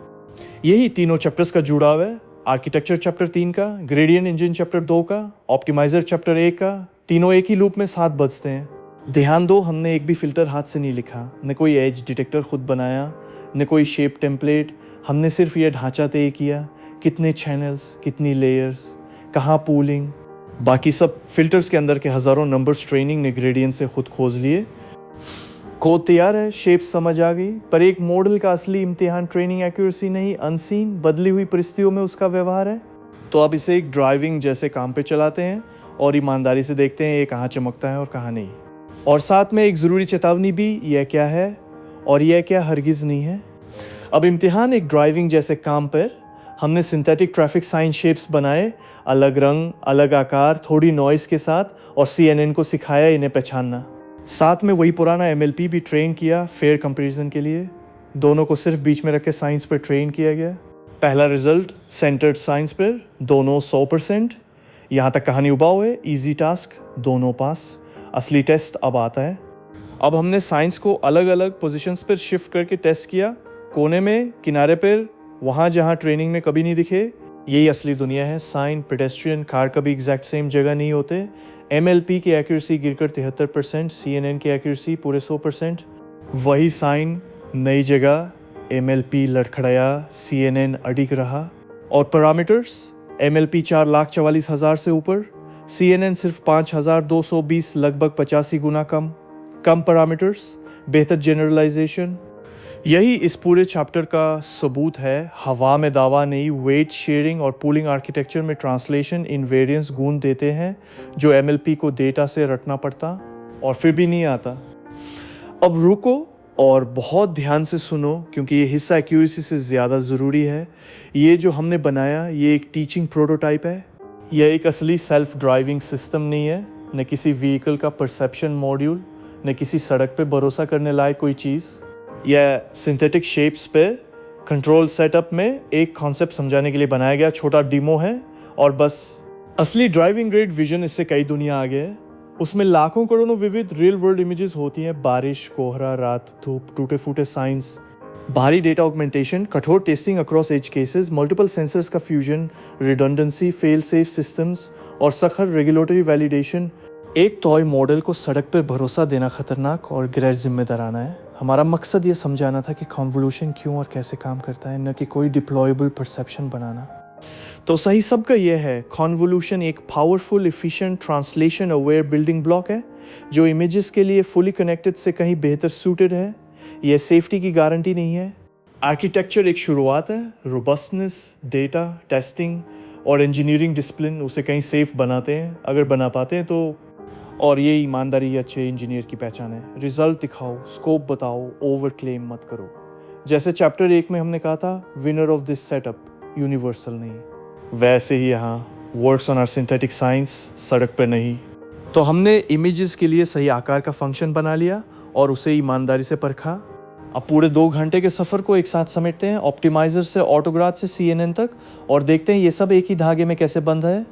यही तीनों चैप्टर्स का जुड़ाव है। आर्किटेक्चर चैप्टर 3 का, ग्रेडियंट इंजन चैप्टर 2 का, ऑप्टिमाइजर चैप्टर 1 का। तीनों एक ही लूप में साथ बजते हैं। ध्यान दो, हमने एक भी फिल्टर हाथ से नहीं लिखा, न कोई एज डिटेक्टर खुद बनाया, न कोई शेप टेम्पलेट। हमने सिर्फ यह ढांचा तय किया, कितने चैनल्स, कितनी लेयर्स, कहाँ पूलिंग। बाकी सब फिल्टर्स के अंदर के हज़ारों नंबर्स ट्रेनिंग ने ग्रेडियंट से खुद खोज लिए। कोड तैयार है, शेप्स समझ आ गई, पर एक मॉडल का असली इम्तिहान ट्रेनिंग एक्यूरेसी नहीं, अनसीन बदली हुई परिस्थितियों में उसका व्यवहार है। तो अब इसे एक ड्राइविंग जैसे काम पे चलाते हैं और ईमानदारी से देखते हैं ये कहाँ चमकता है और कहाँ नहीं। और साथ में एक ज़रूरी चेतावनी भी, यह क्या है और यह क्या हरगिज़ नहीं है। अब इम्तिहान एक ड्राइविंग जैसे काम पर हमने सिंथेटिक ट्रैफिक साइन शेप्स बनाए, अलग रंग, अलग आकार, थोड़ी नॉइज़ के साथ, और CNN को सिखाया इन्हें पहचानना। साथ में वही पुराना MLP भी ट्रेन किया फेयर कंपैरिजन के लिए। दोनों को सिर्फ बीच में रख के साइंस पर ट्रेन किया गया। पहला रिजल्ट सेंटर्ड साइंस पर, दोनों 100%। यहाँ तक कहानी उबाऊ है, ईजी टास्क, दोनों पास। असली टेस्ट अब आता है। अब हमने साइंस को अलग अलग पोजीशंस पर शिफ्ट करके टेस्ट किया, कोने में, किनारे पर, वहाँ जहाँ ट्रेनिंग में कभी नहीं दिखे। यही असली दुनिया है। साइन, पेडेस्ट्रियन, कार कभी एग्जैक्ट सेम जगह नहीं होते। MLP की एक्यूरेसी गिरकर 73%, CNN की एक्यूरेसी पूरे 100%। वही साइन नई जगह, MLP लड़खड़ाया, CNN अडिग रहा। और पैरामीटर्स MLP 4,44,000 से ऊपर, CNN सिर्फ 5,220, लगभग 85 गुना कम। कम पैरामीटर्स, बेहतर जनरलाइजेशन। यही इस पूरे चैप्टर का सबूत है। हवा में दावा नहीं, वेट शेयरिंग और पूलिंग आर्किटेक्चर में ट्रांसलेशन इनवेरिएंस गुण देते हैं जो MLP को डेटा से रटना पड़ता और फिर भी नहीं आता। अब रुको और बहुत ध्यान से सुनो क्योंकि ये हिस्सा एक्यूरेसी से ज़्यादा ज़रूरी है। ये जो हमने बनाया ये एक टीचिंग प्रोटोटाइप है। यह एक असली सेल्फ ड्राइविंग सिस्टम नहीं है, न किसी व्हीकल का परसेप्शन मॉड्यूल, न किसी सड़क पे भरोसा करने लायक कोई चीज़। यह सिंथेटिक शेप्स पे कंट्रोल सेटअप में एक कॉन्सेप्ट समझाने के लिए बनाया गया छोटा डेमो है और बस। असली ड्राइविंग ग्रेड विजन इससे कई दुनिया आगे है। उसमें लाखों करोड़ों विविध रियल वर्ल्ड इमेजेस होती हैं, बारिश, कोहरा, रात, धूप, टूटे फूटे साइंस, भारी डेटा ऑगमेंटेशन, कठोर testing across edge cases, multiple sensors का fusion, redundancy, fail safe systems और सखर रेगुलेटरी वैलिडेशन। एक टॉय मॉडल को सड़क पर भरोसा देना खतरनाक और गैर जिम्मेदाराना है। हमारा मकसद ये समझाना था कि कॉन्वोल्यूशन क्यों और कैसे काम करता है, न कि कोई डिप्लॉयबल परसेप्शन बनाना। तो सही सबका यह है, कॉन्वोल्यूशन एक powerful, efficient, translation aware building block है जो इमेजेस के लिए फुली कनेक्टेड से कहीं बेहतर सूटेड है। यह सेफ्टी की गारंटी नहीं है। आर्किटेक्चर एक शुरुआत है, रोबस्टनेस, डेटा, टेस्टिंग और इंजीनियरिंग डिसिप्लिन उसे कहीं सेफ बनाते हैं, अगर बना पाते हैं तो। और ये ईमानदारी अच्छे इंजीनियर की पहचान है। रिजल्ट दिखाओ, स्कोप बताओ, ओवर क्लेम मत करो। जैसे चैप्टर 1 में हमने कहा था, winner of this setup universal नहीं, वैसे ही यहाँ works on our synthetic science, सड़क पे नहीं। तो हमने इमेजेस के लिए सही आकार का फंक्शन बना लिया और उसे ईमानदारी से परखा। अब पूरे 2 घंटे के सफ़र को एक साथ समेटते हैं, ऑप्टिमाइज़र से ऑटोग्राड से CNN तक, और देखते हैं ये सब एक ही धागे में कैसे बंद है।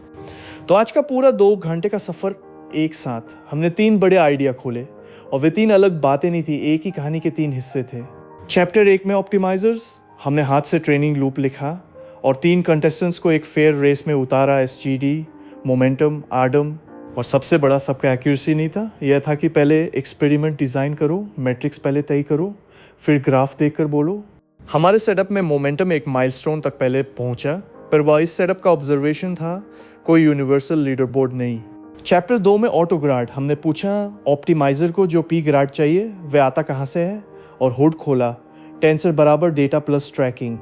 तो आज का पूरा 2 घंटे का सफ़र एक साथ हमने 3 बड़े आइडिया खोले, और वे 3 अलग बातें नहीं थी, एक ही कहानी के 3 हिस्से थे। चैप्टर 1 में ऑप्टिमाइज़र्स, हमने हाथ से ट्रेनिंग लूप लिखा और 3 कंटेस्टेंट्स को एक फेयर रेस में उतारा, SGD, मोमेंटम, आडम। और सबसे बड़ा सबका एक्यूरेसी नहीं था, यह था कि पहले एक्सपेरिमेंट डिज़ाइन करो, मैट्रिक्स पहले तय करो, फिर ग्राफ देखकर बोलो। हमारे सेटअप में मोमेंटम एक माइलस्टोन तक पहले पहुंचा, पर वह इस सेटअप का ऑब्जर्वेशन था, कोई यूनिवर्सल लीडर बोर्ड नहीं। चैप्टर 2 में ऑटोग्राड, हमने पूछा ऑप्टिमाइज़र को जो P ग्राड चाहिए वह आता कहाँ से है, और हुड खोला, टेंसर बराबर data plus trekking.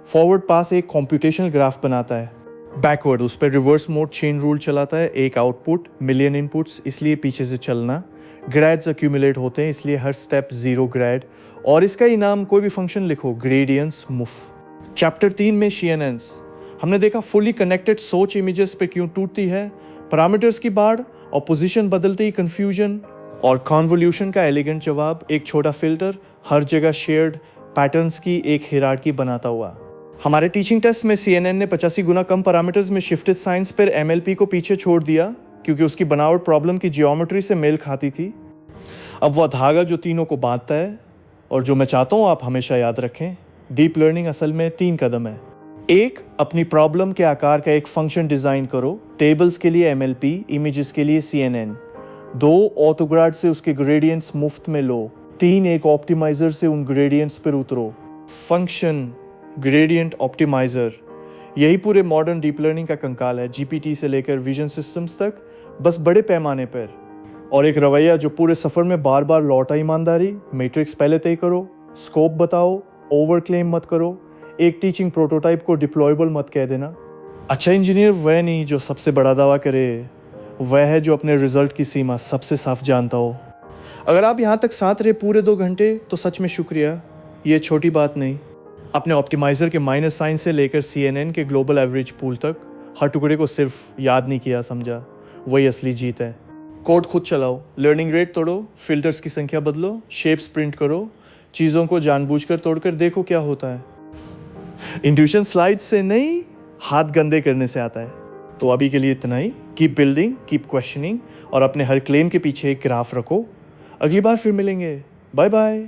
Forward pass एक कॉम्प्यूटेशनल ग्राफ बनाता है, बैकवर्ड उस पर रिवर्स मोड चेन रूल चलाता है, एक आउटपुट मिलियन इनपुट्स, इसलिए पीछे से चलना, ग्रेड्स अक्यूमुलेट होते हैं, इसलिए हर स्टेप 0 ग्रेड, और इसका इनाम कोई भी फंक्शन लिखो, ग्रेडियंस मुफ। चैप्टर 3 में CNNs, हमने देखा फुली कनेक्टेड सोच इमेजेस पे क्यों टूटती है, पैरामीटर्स की बाढ़ और पोजीशन बदलते ही कंफ्यूजन, और कॉन्वोल्यूशन का एलिगेंट जवाब, एक छोटा फिल्टर हर जगह शेयर्ड पैटर्न्स की एक हिरार्की बनाता हुआ। हमारे टीचिंग टेस्ट में CNN ने 85 गुना कम पैरामीटर्स में शिफ्टेड साइंस पर MLP को पीछे छोड़ दिया, क्योंकि उसकी बनावट प्रॉब्लम की जियोमेट्री से मेल खाती थी। अब वह धागा जो तीनों को बांधता है, और जो मैं चाहता हूँ आप हमेशा याद रखें, डीप लर्निंग असल में 3 कदम है। 1, अपनी प्रॉब्लम के आकार का एक फंक्शन डिज़ाइन करो, टेबल्स के लिए MLP, इमेजेस के लिए CNN। 2, ऑटोग्राड से उसके ग्रेडियंट्स मुफ्त में लो। 3, एक ऑप्टिमाइज़र से उन ग्रेडियंट्स पर उतरो। फंक्शन, ग्रेडियंट, ऑप्टिमाइज़र, यही पूरे मॉडर्न डीप लर्निंग का कंकाल है, GPT से लेकर विजन सिस्टम्स तक, बस बड़े पैमाने पर। और एक रवैया जो पूरे सफ़र में बार बार लौटा, ईमानदारी, मैट्रिक्स पहले तय करो, स्कोप बताओ, ओवर क्लेम मत करो, एक टीचिंग प्रोटोटाइप को डिप्लॉयबल मत कह देना। अच्छा इंजीनियर वह नहीं जो सबसे बड़ा दावा करे, वह है जो अपने रिजल्ट की सीमा सबसे साफ जानता हो। अगर आप यहाँ तक साथ रहे पूरे 2 घंटे तो सच में शुक्रिया, ये छोटी बात नहीं। अपने ऑप्टिमाइज़र के माइनस साइन से लेकर CNN के ग्लोबल एवरेज पूल तक हर टुकड़े को सिर्फ याद नहीं किया, समझा, वही असली जीत है। कोड खुद चलाओ, लर्निंग रेट तोड़ो, फिल्टर्स की संख्या बदलो, शेप्स प्रिंट करो, चीज़ों को जानबूझकर तोड़कर देखो क्या होता है। इंट्यूशन स्लाइड्स से नहीं, हाथ गंदे करने से आता है। तो अभी के लिए इतना ही। कीप बिल्डिंग, कीप क्वेश्चनिंग, और अपने हर क्लेम के पीछे एक ग्राफ रखो। अगली बार फिर मिलेंगे। Bye bye.